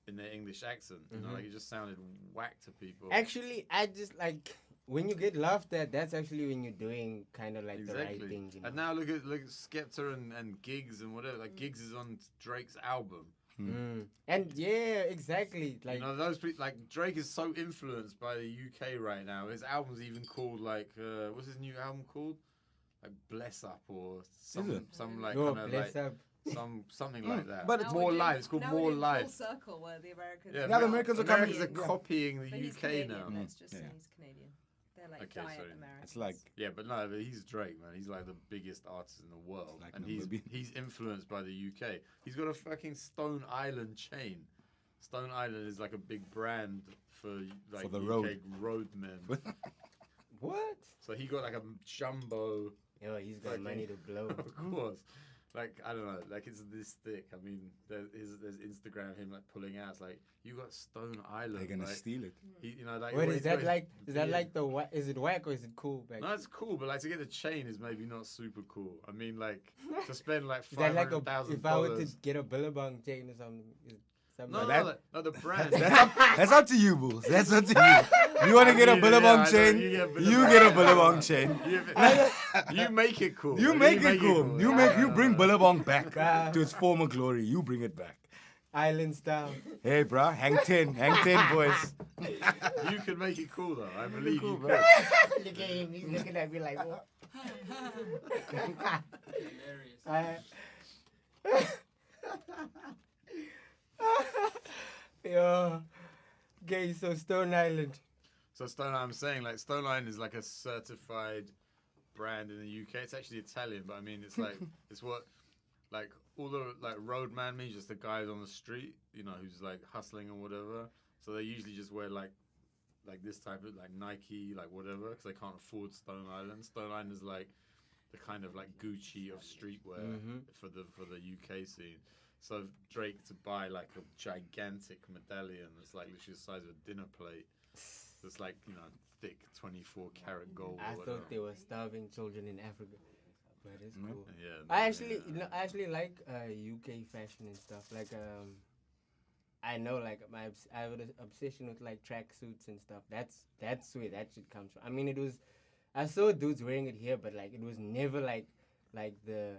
S3: in their English accent. You know, like it just sounded whack to people.
S1: Actually, I just like when you get laughed at. That's actually when you're doing kind of like the right thing. You know?
S3: And now look at Skepta and Giggs and whatever. Like Giggs is on Drake's album.
S1: And yeah, exactly. Like,
S3: You know, those people, like Drake is so influenced by the UK right now. His album's even called like, what's his new album called? Like Bless Up or some like
S1: oh,
S3: kind of
S1: bless
S3: like
S1: up.
S3: something like that.
S2: But
S3: it's
S4: Now
S3: more
S4: we're doing-
S3: live. It's called
S4: now
S3: More
S4: we're doing
S3: Live.
S4: Full circle where the Americans.
S3: Yeah,
S2: Yeah, the Americans are coming-
S3: Americans are
S2: yeah.
S3: copying the
S4: But he's
S3: UK
S4: Canadian.
S3: now.
S4: Let's just say
S2: Yeah.
S4: he's Canadian. They're like
S3: Okay,
S4: diet
S3: sorry.
S4: Americans.
S2: It's like
S3: Yeah, but no, but he's Drake, man. He's like the biggest artist in the world,
S2: like
S3: and
S2: Namibian.
S3: he's influenced by the UK. He's got a fucking Stone Island chain. Stone Island is like a big brand for like
S2: the
S3: UK roadmen.
S1: What?
S3: So he got like a jumbo.
S1: Yo, he's got
S3: Fucking-
S1: money to blow.
S3: Of course. Like, I don't know, like it's this thick. I mean, there's Instagram of him like pulling out. It's like, you got Stone Island.
S2: they're gonna
S3: like,
S2: steal it.
S3: he, you know, like
S1: What
S3: when
S1: is
S3: he's
S1: that
S3: got
S1: like?
S3: his
S1: Is that
S3: beard.
S1: like the is it whack or is it cool? Like,
S3: No, it's cool, but like to get the chain is maybe not super cool. I mean, like to spend like
S1: is that like
S3: $500,000.
S1: if I were to get a Billabong chain or something? Something
S3: No,
S1: like
S3: no, no, the brand.
S2: That's up to you, Bulls. That's up to you. You want to get a
S3: I mean,
S2: Billabong
S3: yeah, I know,
S2: chain?
S3: you get
S2: You
S3: Billabong.
S2: get a Billabong chain.
S3: You make it cool.
S2: You make it cool.
S3: cool.
S2: You bring Billabong back
S1: Bruh.
S2: to its former glory. You bring it back.
S1: island style.
S2: Hey, bruh, hang 10, boys.
S3: You can make it cool though. I believe you.
S2: bro.
S1: Look at him. He's looking at me like, what?
S5: Hilarious.
S1: Yo. Okay, so Stone Island.
S3: So Stone, I'm saying like Stone Island is like a certified brand in the UK. It's actually Italian, but I mean it's like it's what like all the like roadman means, just the guys on the street, you know, who's like hustling or whatever. So they usually just wear like this type of like Nike, like whatever, because they can't afford Stone Island. Stone Island is like the kind of like Gucci of streetwear for the UK scene. So Drake to buy like a gigantic medallion that's like literally the size of a dinner plate. It's like, you know, thick 24 karat gold.
S1: I
S3: or whatever.
S1: thought they were starving children in Africa. But it's cool.
S3: Yeah,
S1: I actually like UK fashion and stuff. Like I know like I have an obsession with like tracksuits and stuff. That's where that shit comes from. I mean, I saw dudes wearing it here, but like it was never like the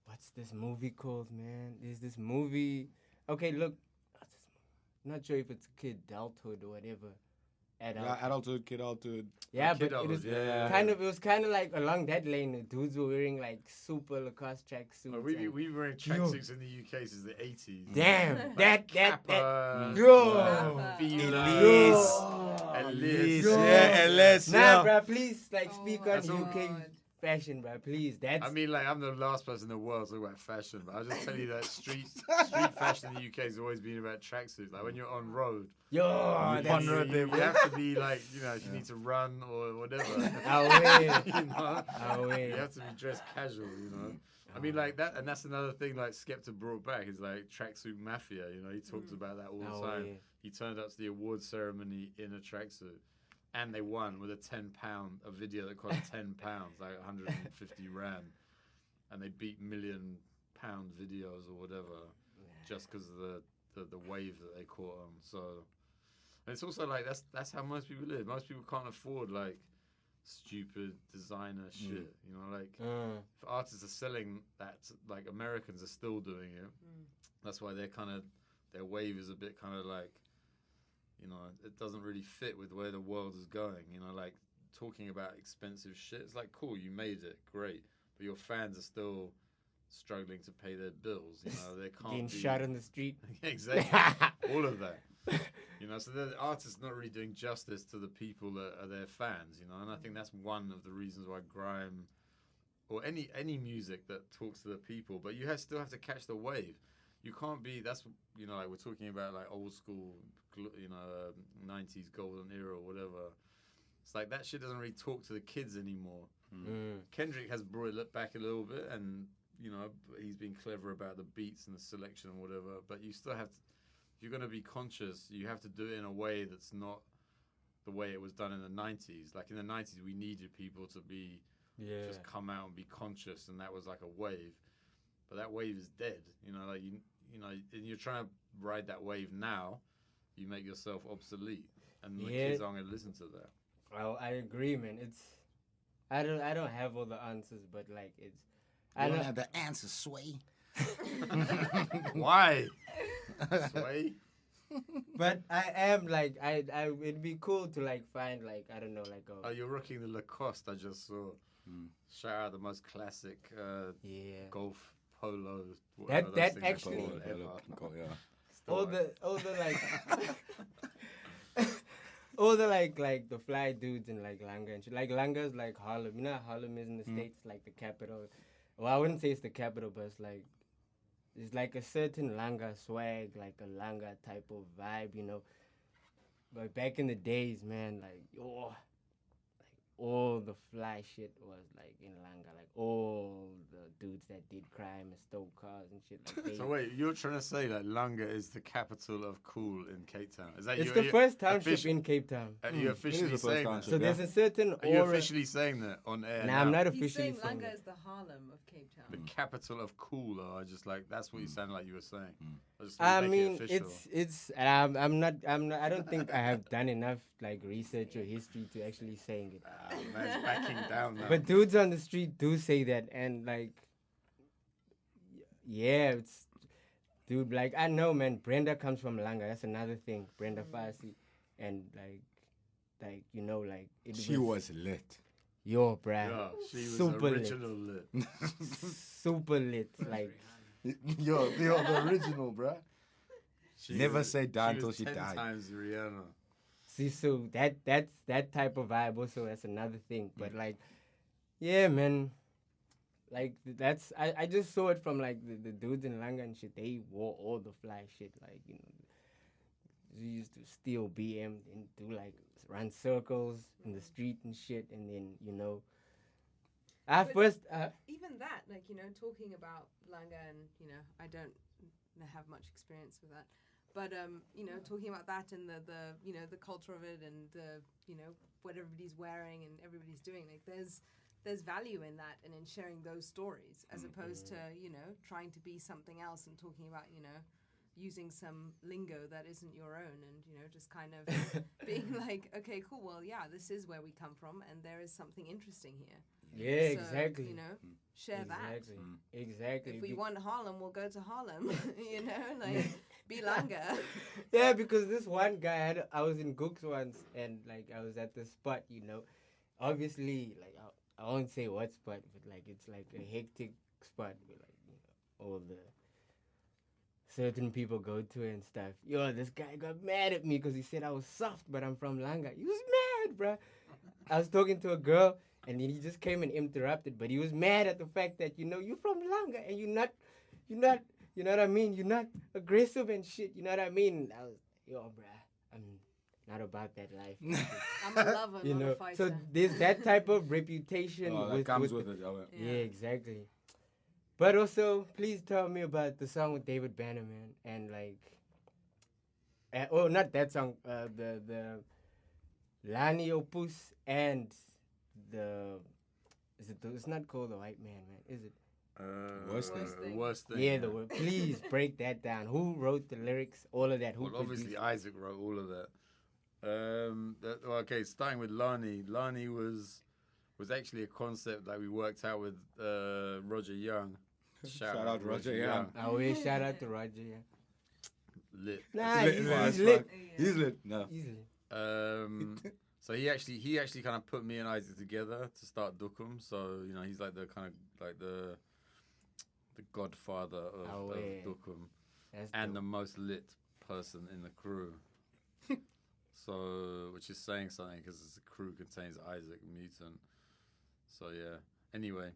S1: what's this movie called, man? There's this movie. Okay, look, what's this movie? Not sure if it's Kidulthood or whatever.
S2: Adulthood, kidulthood.
S1: Yeah, but
S3: Kidulthood,
S1: it was
S3: yeah.
S1: it was kind of like along that lane. The dudes were wearing like super Lacoste tracksuits.
S3: Well, we've
S1: and-
S3: been wearing tracksuits in the UK since the 80s.
S1: Damn, that
S3: Kappa,
S1: yo.
S3: Fila,
S2: Elise.
S3: Elise.
S1: Yo.
S2: Yeah, LS.
S1: Nah,
S2: Yeah.
S1: bruh, please, like,
S4: Oh
S1: speak
S4: my
S1: on
S3: That's all-
S1: UK fashion, bruh, please. That's
S3: I mean, like, I'm the last person in the world to talk about fashion, but I'll just tell you that street fashion in the UK has always been about tracksuits. Like, when you're on road,
S1: yo.
S2: You
S1: That's
S2: ponder it
S3: you,
S2: there,
S3: you
S2: bro.
S3: have to be like, you know, if you need to run or whatever.
S1: away,
S3: you know?
S1: away.
S3: You have to be dressed casual, you know. I mean, like that, and that's another thing. Like Skepta brought back is like tracksuit mafia. You know, he talks about that all the time.
S1: Away.
S3: He turned up to the award ceremony in a tracksuit, and they won with a a video that cost £10, like 150 rand, and they beat £1 million videos or whatever, just because of the wave that they caught on. So, and it's also like that's how most people live. Most people can't afford like stupid designer shit. You know, like if artists are selling that, like Americans are still doing it. That's why their wave is a bit kind of like, you know, it doesn't really fit with where the world is going. You know, like talking about expensive shit. It's like, cool, you made it, great, but your fans are still struggling to pay their bills. You know, they can't
S1: Getting
S3: be
S1: shot on the street.
S3: exactly all of that. You know, so the artist's not really doing justice to the people that are their fans, you know, and I think that's one of the reasons why grime or any music that talks to the people, but you still have to catch the wave. You can't be, that's, you know, like we're talking about like old school, you know, 90s golden era or whatever. It's like that shit doesn't really talk to the kids anymore. Kendrick has brought it back a little bit, and, you know, he's been clever about the beats and the selection and whatever, but you still have to, if you're going to be conscious, you have to do it in a way that's not the way it was done in the 90s. Like in the 90s, we needed people to be just come out and be conscious, and that was like a wave. But that wave is dead. You know, like you know, and you're trying to ride that wave now, you make yourself obsolete, and the kids aren't going to listen to that.
S1: Well, I agree, man. I don't have all the answers, but like
S2: I don't have the answer, Sway.
S3: Why? Sway.
S1: But I am like I it'd be cool to like find like I don't know like
S3: Oh, you're rocking the Lacoste I just saw. Shout out the most classic
S1: yeah.
S3: golf polo.
S1: That-
S3: whatever those
S1: that
S3: things are
S1: actually-
S3: called ever.
S1: all the like all the like the fly dudes in like Langa and shit. Like Langa's like Harlem. You know how Harlem is in the States, like the capital. Well, I wouldn't say it's the capital, but it's like a certain Langa swag, like a Langa type of vibe, you know. But back in the days, man, like all the fly shit was like in Langa, like all the dudes that did crime and stole cars and shit. Like they,
S3: So wait, you're trying to say that Langa is the capital of cool in Cape Town? Is that
S1: it's
S3: you?
S1: the
S3: are you
S1: first township
S3: offici-
S1: in Cape Town.
S3: Are you officially
S2: the first
S3: saying that?
S2: township.
S1: So there's a certain
S3: Are you
S1: aura.
S3: officially saying that on air?
S1: Nah, I'm
S3: now?
S1: not
S4: He's
S1: officially
S4: saying
S1: saying
S4: Langa
S1: that.
S4: is the Harlem of Cape Town.
S3: The capital of cool, or I just like that's what you sound like you were saying.
S1: I
S3: make it
S1: mean,
S3: official.
S1: it's. I'm not. I don't think I have done enough like research or history to actually saying it.
S3: Man's backing down now.
S1: But dudes on the street do say that, and like, yeah, it's, dude. Like I know, man. Brenda comes from Langa. That's another thing. Brenda Fassi, and like you know, like it
S2: She was lit.
S1: yo, bruh,
S3: Yeah, she was
S1: super
S3: original lit.
S1: super lit. Like
S2: Yo, the original, bruh.
S3: She
S2: Never
S3: was-
S2: say die until
S3: was
S2: she
S3: 10
S2: died.
S3: times Rihanna.
S1: see, so that's that type of vibe. Also, that's another thing. But like, yeah, man. Like that's I just saw it from like the dudes in Langa and shit. They wore all the fly shit. Like you know, we used to steal BM and do like run circles in the street and shit. And then you know,
S4: But
S1: first
S4: Even that, like, you know, talking about Langa and, you know, I don't have much experience with that. But, you know, talking about that and the you know, the culture of it and the, you know, what everybody's wearing and everybody's doing, like, there's value in that and in sharing those stories as opposed to, you know, trying to be something else and talking about, you know, using some lingo that isn't your own and, you know, just kind of being like, okay, cool, well, yeah, this is where we come from and there is something interesting here.
S1: yeah,
S4: So,
S1: exactly.
S4: You know, share
S1: Exactly.
S4: that.
S1: Exactly.
S4: If we
S1: Be-
S4: want Harlem, we'll go to Harlem. You know, like be Langa.
S1: Yeah, because this one guy I was in Gooks once and like I was at the spot, you know. Obviously, like I won't say what spot, but like it's like a hectic spot where like you know all the certain people go to and stuff. Yo, this guy got mad at me because he said I was soft, but I'm from Langa. He was mad, bruh. I was talking to a girl and he just came and interrupted, but he was mad at the fact that you know you're from Langa and you're not, you know what I mean? You're not aggressive and shit. You know what I mean? I was, yo, bruh, I'm not about that life.
S4: I'm a lover,
S1: You
S4: not
S1: know,
S4: a fighter.
S1: so there's that type of reputation.
S2: Oh, that comes with it. Oh,
S1: Yeah,
S4: Yeah.
S1: exactly. But also, please tell me about the song with David Banner, man, and like, oh, not that song. The Lani Opus and the it's not called the White Man, man, is it?
S2: Worst thing.
S3: Worst thing.
S1: Yeah, the word. Please break that down. Who wrote the lyrics? All of that. Who
S3: Well, obviously
S1: produced?
S3: Isaac wrote all of that. Well, okay, starting with Lani. Lani was actually a concept that we worked out with Roger Young.
S2: Shout out Roger Young.
S1: I always shout out to Roger. Yeah.
S3: Lit.
S1: Nah,
S2: Lit,
S1: he's,
S2: lit
S1: he's
S2: as
S1: lit.
S2: fuck. He's lit. No.
S1: Easily.
S3: So he actually kind of put me and Isaac together to start Dukum. So you know he's like the kind of like the godfather of,
S1: Oh,
S3: of
S1: yeah.
S3: Dukum
S1: That's
S3: and the
S1: dope.
S3: most lit person in the crew. So which is saying something because the crew contains Isaac Mutant. So yeah. Anyway,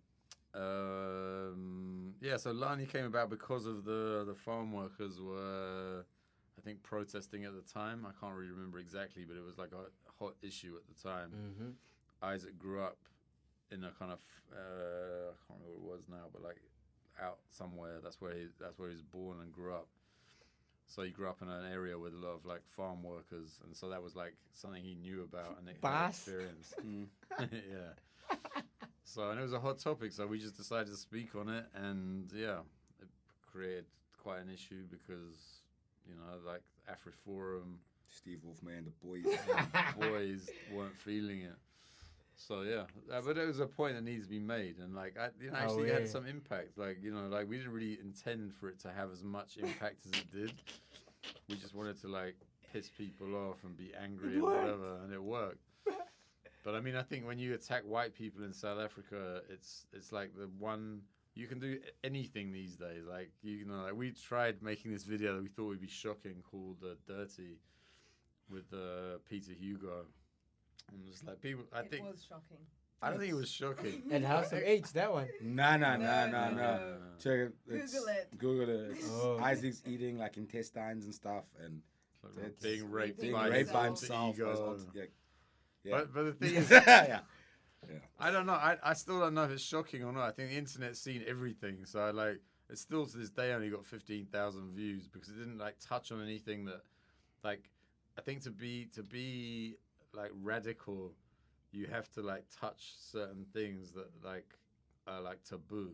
S3: yeah. So Lani came about because of the farm workers were, I think, protesting at the time. I can't really remember exactly, but it was like a hot issue at the time.
S1: Mm-hmm.
S3: Isaac grew up in a kind of I can't remember what it was now, but like out somewhere. That's where he was born and grew up. So he grew up in an area with a lot of like farm workers, and so that was like something he knew about and had
S1: Boss.
S3: experience. Yeah. So and it was a hot topic, so we just decided to speak on it, and yeah, it created quite an issue because you know like AfriForum
S2: Steve Wolfman, the boys.
S3: boys weren't feeling it. So yeah, but there was a point that needs to be made, and like actually
S1: yeah.
S3: had some impact. Like like we didn't really intend for it to have as much impact as it did. We just wanted to like piss people off and be angry and whatever, and it worked. But I mean, I think when you attack white people in South Africa, it's like the one you can do anything these days. Like like we tried making this video that we thought would be shocking called "Dirty" with Peter Hugo. And just like people, I think
S4: it was shocking.
S3: I don't think it was shocking.
S1: And House of H, that one.
S2: Nah.
S4: No.
S2: Check it. It's,
S4: Google it.
S2: Google it. It's
S1: Oh.
S2: Isaac's eating like intestines and stuff, and
S3: Like being raped
S2: being
S3: by
S2: raped by
S3: his
S2: himself.
S3: ego.
S2: as well. Yeah.
S3: But the thing is,
S2: yeah.
S3: I don't know. I still don't know if it's shocking or not. I think the internet's seen everything, so like it's still to this day only got 15,000 views because it didn't like touch on anything that, like, I think to be like radical, you have to like touch certain things that like are like taboo,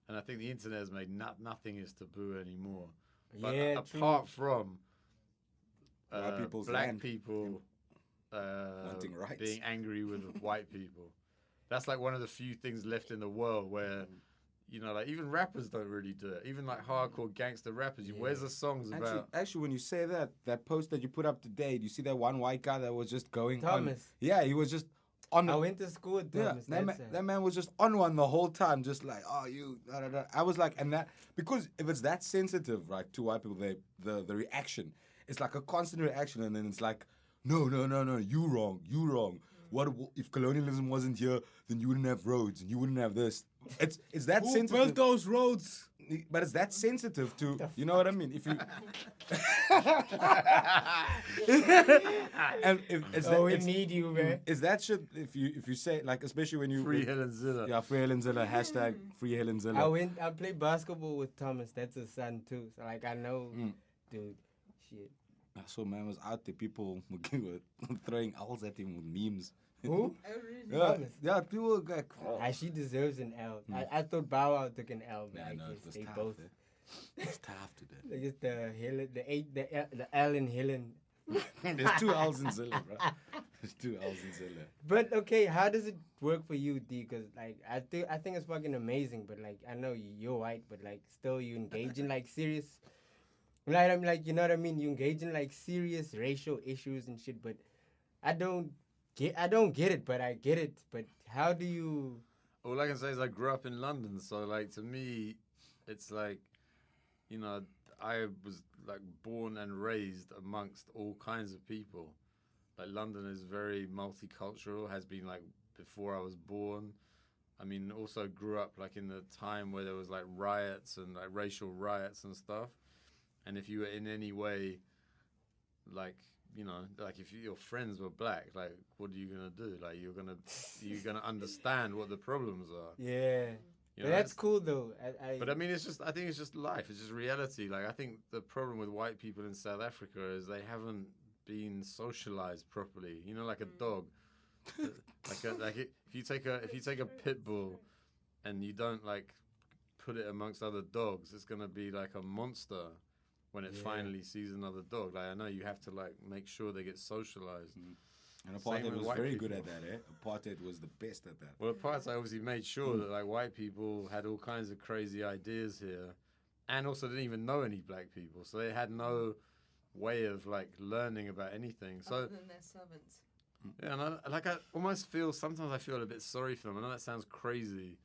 S3: and I think the internet has made nothing is taboo anymore. But
S1: Yeah,
S3: apart from
S2: White people's
S3: black
S2: land.
S3: people
S2: Wanting rights.
S3: being angry with white people, that's like one of the few things left in the world where. Like even rappers don't really do it. Even like hardcore gangster rappers, where's the songs about?
S2: Actually, when you say that post that you put up today, do you see that one white guy that was just going
S1: Thomas.
S2: on? Yeah, he was just on.
S1: I went to school with
S2: Yeah,
S1: Thomas.
S2: that man was just on one the whole time, just like, oh, you. Da, da, da. I was like, and that because if it's that sensitive, right, to white people, the reaction, it's like a constant reaction, and then it's like, no, you wrong. What if colonialism wasn't here? Then you wouldn't have roads, and you wouldn't have this. It's that
S5: Who
S2: sensitive.
S5: built those roads?
S2: But it's that sensitive to, you know what I mean? If you, and if it's that,
S1: we
S2: it's,
S1: need you, man.
S2: is that shit? If you say like, especially when you
S3: Free Helen Zilla.
S2: yeah, Free Helen Zilla, hashtag Free Helen Zilla.
S1: I played basketball with Thomas. That's his son too. So like I know, dude. Shit.
S2: I saw man was out there. People were throwing owls at him with memes.
S1: Who?
S4: Oh, really?
S2: Yeah,
S1: Thomas.
S2: yeah, people were like,
S1: She deserves an L. I thought Bow Wow took an L, but
S2: yeah,
S1: I
S2: no,
S1: guess
S2: it was
S1: they
S2: tough.
S1: both.
S2: It's tough today.
S1: They just the L in Helen.
S2: There's two L's in Zilla, bro. There's two L's in Zilla.
S1: But okay, how does it work for you, D? Because like I think it's fucking amazing. But like I know you're white, but like still you engage in like serious. Like I'm like, you know what I mean? You engage in like serious racial issues and shit. But I don't get it, but I get it. But how do you?
S3: All I can say is I grew up in London, so like to me, it's like, I was like born and raised amongst all kinds of people. Like London is very multicultural, has been like before I was born. I mean, also grew up like in the time where there was like riots and like racial riots and stuff. And if you were in any way, like, like if your friends were black, like, what are you gonna do? Like, you're gonna understand what the problems are.
S1: Yeah.
S3: You
S1: But
S3: know,
S1: that's cool though.
S3: But I mean, I think it's just life. It's just reality. Like, I think the problem with white people in South Africa is they haven't been socialized properly. Like a dog. If you take a pit bull and you don't like put it amongst other dogs, it's gonna be like a monster when it finally sees another dog. Like I know you have to like make sure they get socialized.
S2: And
S3: Same
S2: apartheid
S3: with
S2: was
S3: white
S2: very
S3: people.
S2: good at that, eh? Apartheid was the best at that.
S3: Well, apartheid obviously made sure that like white people had all kinds of crazy ideas here, and also didn't even know any black people, so they had no way of like learning about anything. So
S4: Other than their servants.
S3: yeah, and I almost feel sometimes I feel a bit sorry for them. I know that sounds crazy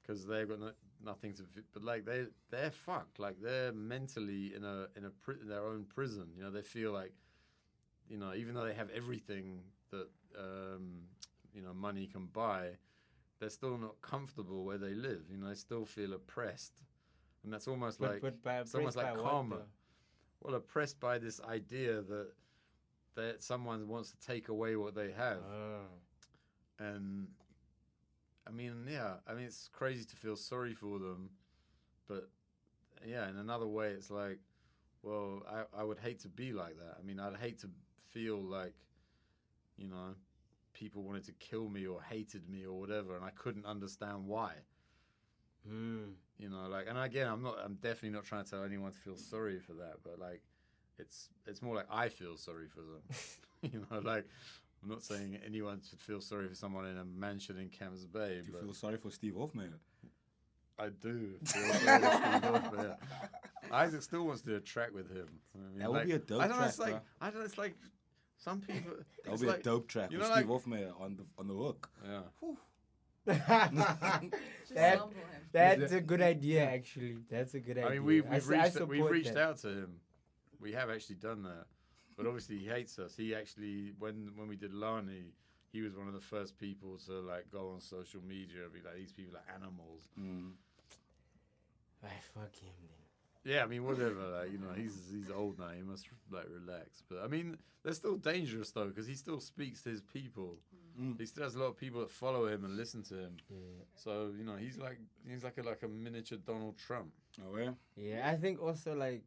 S3: because they've got nothing to, but like they're fucked. Like they're mentally in their own prison. They feel like, even though they have everything that money can buy, they're still not comfortable where they live. They still feel oppressed, and that's almost like it's almost like karma. Well, oppressed by this idea that someone wants to take away what they have. And I mean, it's crazy to feel sorry for them, but yeah, in another way, it's like, well, I would hate to be like that. I mean, I'd hate to feel like, people wanted to kill me or hated me or whatever, and I couldn't understand why. And again, I'm definitely not trying to tell anyone to feel sorry for that, but like, it's more like I feel sorry for them. Like, I'm not saying anyone should feel sorry for someone in a mansion in Camps Bay.
S2: Do you
S3: but
S2: feel sorry for Steve Hoffman?
S3: I do feel sorry for Steve Hoffman. Isaac still wants to do a track with him. I mean,
S2: That would be a dope
S3: I don't know,
S2: track,
S3: it's like,
S2: bro.
S3: I don't know, it's like some people.
S2: That would
S3: it's
S2: be
S3: like,
S2: a dope track
S3: you
S2: with
S3: know,
S2: Steve
S3: like-
S2: Hoffman on the hook.
S3: Yeah.
S4: Just
S1: That-
S4: sample him.
S1: That's a good idea, actually. That's a good idea.
S3: I mean, we've reached
S1: support
S3: reached
S1: that.
S3: out to him. We have actually done that, but obviously he hates us. He actually, when we did Lani, he was one of the first people to like go on social media and be like, these people are animals.
S1: I fuck him then.
S3: Yeah, I mean, whatever. Like, you know, he's old now. He must like relax. But I mean, they're still dangerous though, because he still speaks to his people. He still has a lot of people that follow him and listen to him.
S1: Yeah.
S3: So you know, he's like a miniature Donald Trump.
S2: Oh yeah.
S1: Yeah, I think also like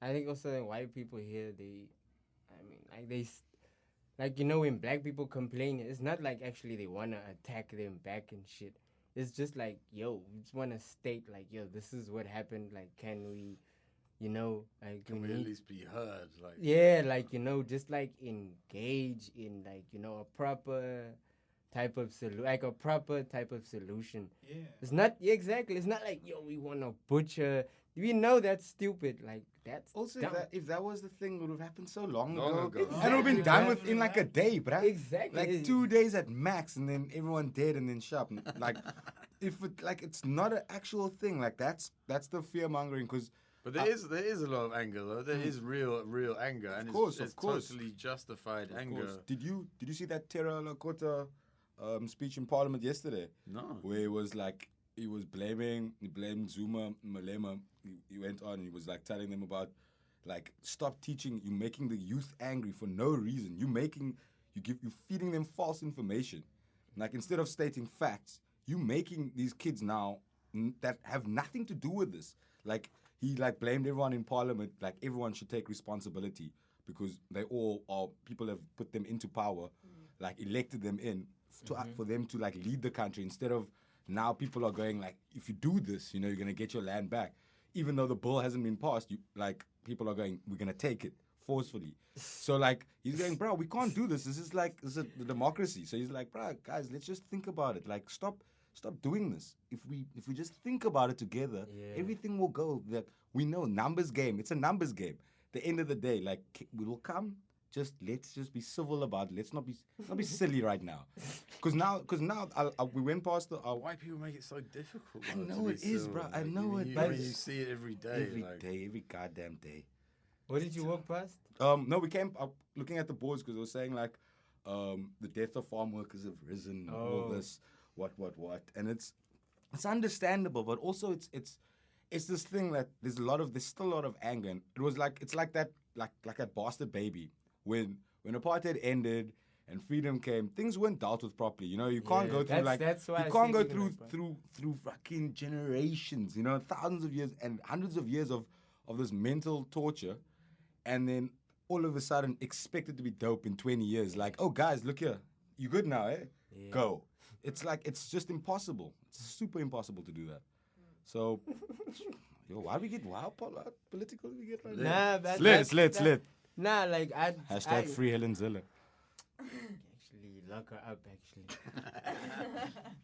S1: white people here, like, you know, when black people complain, it's not like actually they want to attack them back and shit. It's just like, yo, we just want to state like, yo, this is what happened. Like, can we, you know, like,
S3: Can we at least be heard? Like,
S1: yeah, like, you know, just like engage in like, you know, a proper type of solution.
S5: Yeah.
S1: It's not exactly. It's not like, yo, we want to butcher. We know that's stupid. Like, that's
S2: Also,
S1: dumb.
S2: if that was the thing, it would have happened so long
S3: Long
S2: ago.
S3: ago.
S2: And it would have been done
S1: Exactly.
S2: within like a day, bruh.
S1: Exactly.
S2: Like 2 days at max, and then everyone dead and then shop. Like, if it, like it's not an actual thing. Like that's the fear mongering because.
S3: but there is a lot of anger though. There is real anger, and
S2: course,
S3: it's
S2: of course.
S3: totally justified anger.
S2: Did you see that Terra Lakota speech in Parliament yesterday?
S3: No.
S2: Where it was like he blamed Zuma, Malema. He went on and he was like telling them about like stop teaching. You're making the youth angry for no reason. You're feeding them false information. Like instead of stating facts, you making these kids now that have nothing to do with this. Like he like blamed everyone in Parliament. Like everyone should take responsibility because they all are people have put them into power, like elected them in for them to like lead the country instead of now people are going like if you do this, you know, you're gonna get your land back. Even though the bill hasn't been passed, people are going, we're gonna take it forcefully. So like he's going, bro, we can't do this. This is the democracy. So he's like, bro, guys, let's just think about it. Like stop doing this. If we just think about it together, everything will go. Like we know numbers game. It's a numbers game. The end of the day, like we will come. Let's just be civil about it. Let's not be silly right now. Because now we went past the.
S3: Why people make it so difficult?
S2: I
S3: though,
S2: know
S3: to
S2: it
S3: be
S2: is,
S3: civil?
S2: bro. I
S3: Like,
S2: know it,
S3: you,
S2: but
S3: I mean, you see it every day.
S2: every goddamn day.
S1: What did you walk past?
S2: No, we came up looking at the boards because they were saying like, the death of farm workers have risen, all this, what, and it's understandable, but also it's this thing that there's still a lot of anger, and it's like that bastard baby when apartheid ended and freedom came, things weren't dealt with properly. You know, you can't go through
S1: that's why
S2: you
S1: I
S2: can't
S1: say
S2: go
S1: even
S2: through fucking generations, you know, thousands of years and hundreds of years of this mental torture, and then all of a sudden expect it to be dope in 20 years. Like, oh guys, look here, you good now, eh?
S1: Yeah.
S2: Go. It's like it's just impossible. It's super impossible to do that. So, yo, why political do we get right now?
S1: Nah,
S2: It's lit.
S1: Nah, like
S2: Hashtag free Helen Ziller.
S1: Actually, lock her up. Actually,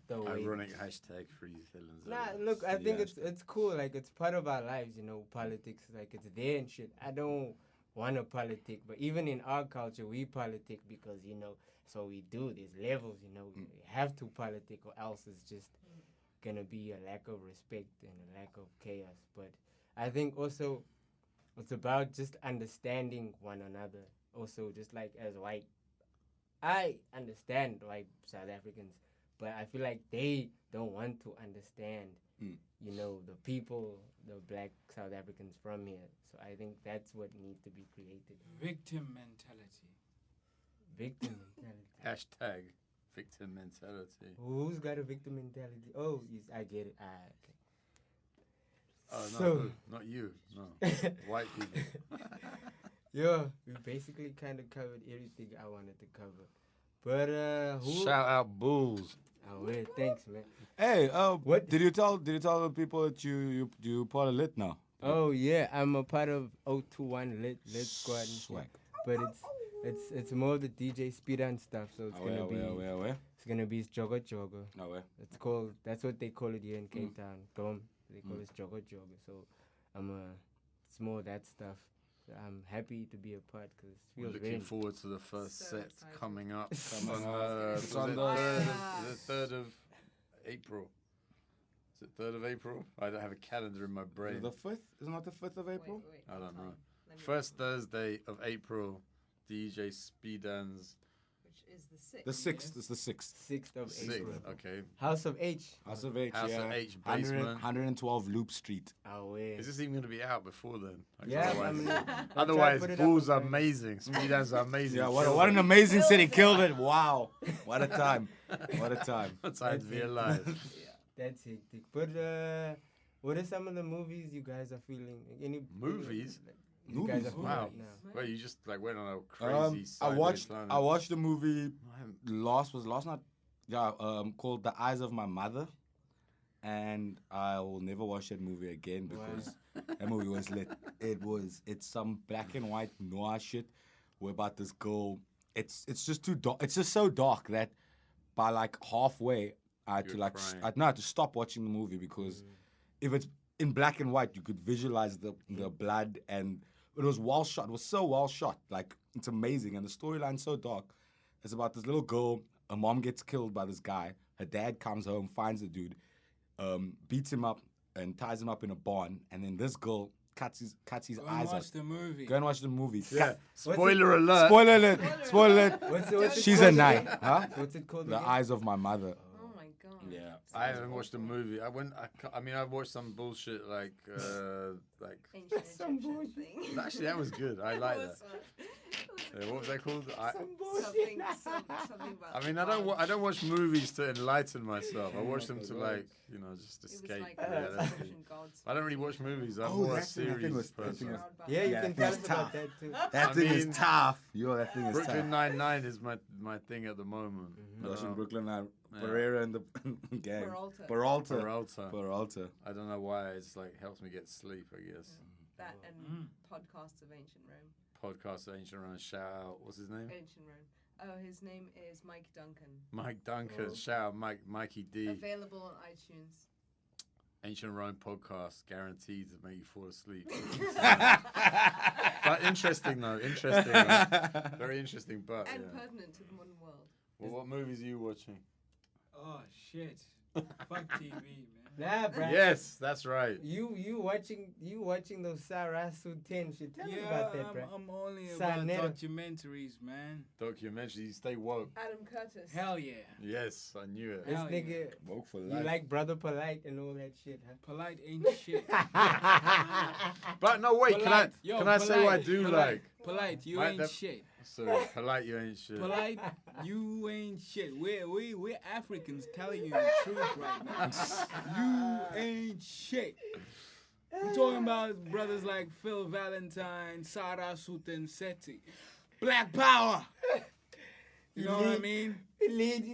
S1: the way.
S3: Ironic hashtag free Helen Ziller.
S1: Nah, look, I think
S2: Yeah.
S1: it's cool. Like it's part of our lives, you know. Politics, like it's there and shit. I don't want to politic, but even in our culture, we politic because you know. So we do these levels, you know. We have to politic, or else it's just gonna be a lack of respect and a lack of chaos. But I think also it's about just understanding one another. Also, just like as white, I understand white South Africans, but I feel like they don't want to understand, you know, the people, the black South Africans from here. So I think that's what needs to be created.
S5: Victim mentality.
S1: Victim mentality.
S3: Hashtag victim mentality.
S1: Who's got a victim mentality? Oh, yes, I get it. Okay.
S3: Oh no,
S1: So-
S3: no, not you. No, white people.
S1: Yeah, we basically kind of covered everything I wanted to cover. But who?
S3: Shout out BOOLZ.
S1: Oh, wait, thanks, man.
S2: Hey,
S1: What?
S2: did you tell the people that you part of lit now?
S1: Oh yeah, I'm a part of 021 Lit Squad and shit.
S2: Swag.
S1: But It's more the DJ Spidan stuff. So it's gonna be
S2: Where?
S1: it's gonna be Jogo Jogo.
S2: No, where?
S1: It's called, that's what they call it here in Cape Town. Dom, they call it Jogo Jogo. So it's more that stuff. So I'm happy to be a part because it
S3: We're
S1: feels
S3: looking
S1: very
S3: forward to the first
S4: So
S3: set
S4: excited.
S3: coming up.
S2: Coming
S3: on,
S2: up.
S3: was
S2: It's on
S3: it
S2: the-
S3: the 3rd of April. Is it 3rd of April? I don't have a calendar in my brain.
S2: The 5th? Isn't that the 5th of April?
S4: Wait,
S3: I don't know.
S4: Let me
S3: First
S4: look,
S3: Thursday of April, DJ Spidans.
S4: which is the 6th.
S2: The 6th. It's the 6th.
S1: 6th of
S3: 6th.
S1: April.
S3: Okay.
S1: House of H.
S2: House of H,
S3: House
S2: yeah.
S3: of H
S2: 100
S3: basement.
S2: 112 Loop Street.
S1: Away.
S3: Is this even going to be out before then? Like,
S1: Yeah,
S3: Otherwise,
S1: I'll try to
S3: otherwise
S1: put it up
S3: BOOLZ
S1: on
S3: are
S1: Friday.
S3: amazing. Spidans are amazing.
S2: Yeah,
S3: Killed
S2: what
S3: it.
S2: an amazing city.
S4: Killed
S2: Killed it. Wow. What a time. What a time.
S3: What time to be alive.
S1: That's hectic. But what are some of the movies you guys are feeling? Any
S3: Movies?
S1: You guys are
S2: Movies?
S1: feeling
S3: Wow.
S1: right now?
S3: Well, you just like went on a crazy
S2: I
S3: sideways
S2: watched
S3: planet.
S2: the movie last night. Yeah, called The Eyes of My Mother. And I will never watch that movie again because that movie was lit. It's some black and white noir shit where about this girl. It's just too dark. It's just so dark that by like halfway I had to
S3: You're
S2: like
S3: crying.
S2: I had to stop watching the movie because if it's in black and white you could visualize the blood, and it was well shot. It was so well shot. Like it's amazing, and the storyline's so dark. It's about this little girl. Her mom gets killed by this guy. Her dad comes home, finds the dude, beats him up, and ties him up in a barn. And then this girl cuts his
S5: Go and
S2: eyes out.
S5: watch the movie.
S2: Go and watch the movie.
S3: Yeah. Spoiler alert.
S2: Spoiler alert. Spoiler alert.
S1: What's it
S2: She's
S1: called
S2: a nine.
S1: again?
S2: Huh?
S1: What's it called
S2: The
S1: again?
S2: Eyes of My Mother.
S4: Oh my god.
S2: Yeah.
S3: I haven't watched the movie. I mean, I've watched some bullshit like
S4: Ancient
S1: Some
S4: Egyptian
S1: bullshit.
S4: thing.
S3: Actually, that was good. I like that. What was that called?
S4: Something about.
S3: I mean, I don't watch movies to enlighten myself. I watch them to like, you know, just
S4: It was
S3: escape
S4: like
S3: reality.
S4: Egyptian gods.
S3: I don't really watch movies. I'm
S2: Oh,
S3: more a
S2: that thing
S3: series
S2: was- that thing
S3: person.
S2: was-
S1: Yeah, you
S2: Yeah,
S1: can
S2: it
S1: tell
S2: was
S1: us about
S2: tough.
S1: that too.
S2: That
S3: I
S2: thing
S3: mean,
S2: is tough. Yo, that thing is
S3: Brooklyn
S2: tough.
S3: Nine-Nine is my thing at the moment.
S2: Watching Brooklyn Nine,
S3: Yeah.
S2: Pereira and the gang.
S4: Peralta.
S2: Peralta.
S3: I don't know why. It's like helps me get sleep, I guess.
S4: That and podcasts of ancient Rome.
S3: Podcast Ancient Run. Shout out. What's his name?
S4: Ancient Rome. Oh, his name is Mike Duncan.
S3: Mike Duncan.
S4: Oh.
S3: Shout out Mikey D.
S4: Available on iTunes.
S3: Ancient Rome podcast, guaranteed to make you fall asleep. But interesting though, interesting. Right? Very interesting, but
S4: And
S3: yeah.
S4: pertinent to the modern world.
S3: Well, what movies are you watching?
S5: Oh shit! Fuck TV, man.
S1: Nah, bro.
S3: Yes, that's right.
S1: You watching those Sarah Suten shit. Tell me
S5: Yeah,
S1: about that, bro.
S5: I'm only about
S1: Sanero.
S5: documentaries, man.
S3: Documentary, stay woke.
S4: Adam Curtis.
S5: Hell yeah.
S3: Yes, I knew it.
S1: This
S5: Hell yeah.
S1: nigga,
S2: Woke for
S1: you like Brother Polite and all that shit, huh?
S5: Polite ain't shit.
S3: But no, wait,
S5: Polite.
S3: can I say what I do
S5: polite,
S3: like?
S5: Polite, you
S3: Right,
S5: ain't
S3: that-
S5: shit.
S3: Sorry, polite, you ain't shit.
S5: Polite, you ain't shit. We're Africans telling you the truth right now. You ain't shit. We're talking about brothers like Phil Valentine, Sarah Suten Seti. Black power. You know what I mean?
S1: We need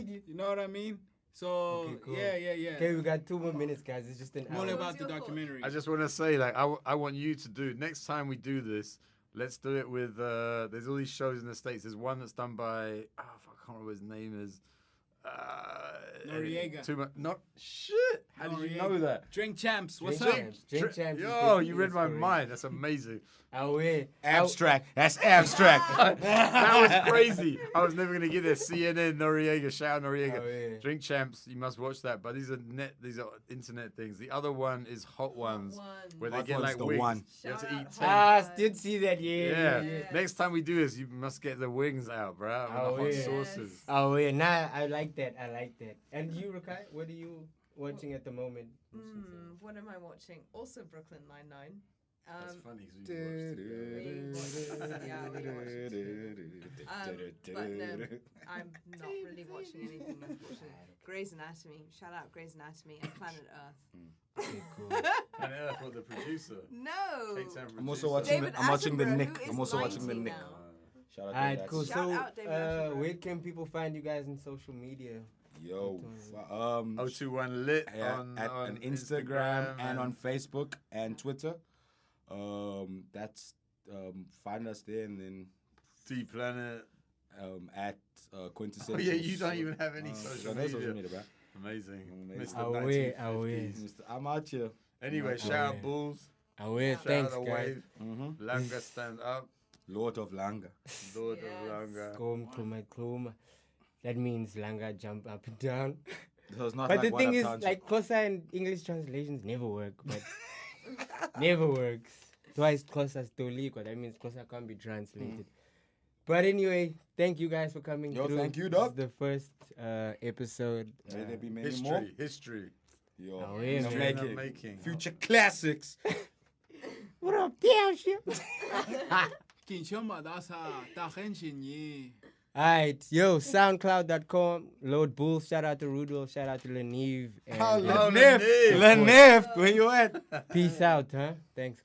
S1: you.
S5: You know what I mean? So
S1: Okay, cool.
S5: yeah.
S1: Okay, we got 2 more minutes, guys. It's just an
S5: More
S1: hour.
S5: about
S4: What's
S5: the
S4: your thought?
S5: documentary.
S3: I just want to say, like, I want you to do next time we do this. Let's do it with. There's all these shows in the States. There's one that's done by. I can't remember what his name is.
S5: Noriega.
S3: Too much. Not shit. How did you know
S5: Noriega.
S3: that?
S5: Drink champs. What's
S1: Drink
S5: up?
S1: champs. Drink champs. is
S3: Yo,
S1: big
S3: you read my
S1: inspiration.
S3: mind. That's amazing.
S1: Away.
S2: Abstract. That's abstract.
S3: That was crazy. I was never gonna get there. CNN, Noriega, shout out Noriega.
S1: Oh, yeah.
S3: Drink champs. You must watch that. But these are internet things. The other one is Hot Ones, where they
S2: Hot
S3: get
S2: Ones,
S3: like
S2: the
S3: wings.
S2: one.
S3: You have to
S4: Shout
S3: eat
S4: out
S3: 10.
S1: Did see that, yeah.
S3: Yeah. Next time we do this, you must get the wings out, bro. And
S1: Oh,
S3: the hot
S1: yeah.
S3: sauces.
S1: Oh, yeah. Nah, I like that. And you, Ruqayya, what are you watching at the moment?
S4: What am I watching? Also Brooklyn Nine-Nine.
S3: That's funny. 'cause we
S4: But no, I'm not really watching anything, unfortunately. Grey's Anatomy. Shout out Grey's Anatomy and Planet Earth.
S1: Okay, cool.
S3: And Earth, what, the producer.
S4: No!
S3: K-Town
S2: I'm also
S3: producer.
S2: watching.
S4: David
S2: I'm watching the
S4: Attenborough,
S2: Nick.
S4: who is
S2: I'm also watching the
S4: 90
S2: Nick.
S4: now.
S2: Shout out.
S1: Alright,
S2: to
S1: cool.
S2: that.
S4: Shout
S1: So,
S4: out David Attenborough.
S1: where can people find you guys on social media?
S2: Yo.
S3: 021 lit
S2: Yeah,
S3: on
S2: Instagram and on Facebook and Twitter. That's find us there and then
S3: DPlanet.
S2: At Quintessential.
S3: Oh yeah, you don't even have any social
S2: no
S3: media.
S2: bro.
S3: Amazing.
S2: Amazing.
S3: Mr.
S1: Away.
S3: 1950s.
S2: I'm out here.
S3: Anyway,
S1: Oh,
S3: shout out
S1: yeah.
S3: BOOLZ.
S1: Away.
S3: Shout
S1: Thanks,
S3: out
S1: guys.
S3: Wave. Langa stand up.
S2: Lord of Langa.
S3: Lord
S4: Yes.
S3: of Langa.
S1: Kom, kluma, kluma. That means Langa jump up and down.
S2: So it's not
S1: But
S2: like
S1: the thing
S2: Wada
S1: is,
S2: Township.
S1: like, Xhosa and English translations never work. But never works. Twice Xhosa stolikwa. That means Xhosa can't be translated. But anyway, thank you guys for coming
S2: Yo,
S1: through.
S2: thank you,
S1: This is
S2: dog.
S1: the first episode.
S2: May there be many more.
S3: History.
S2: Yo,
S1: Oh, yeah,
S2: in the
S1: man.
S2: making.
S3: Making.
S2: Future classics.
S1: What up, damn shit?
S5: Kinshoma dasa tahenshini.
S1: Alright, yo, soundcloud.com, lordboolz, shout out to Rudolph, shout out to Lenive, and
S2: Oh,
S3: Lenif.
S2: Lenif, where you at?
S1: peace out, huh? Thanks.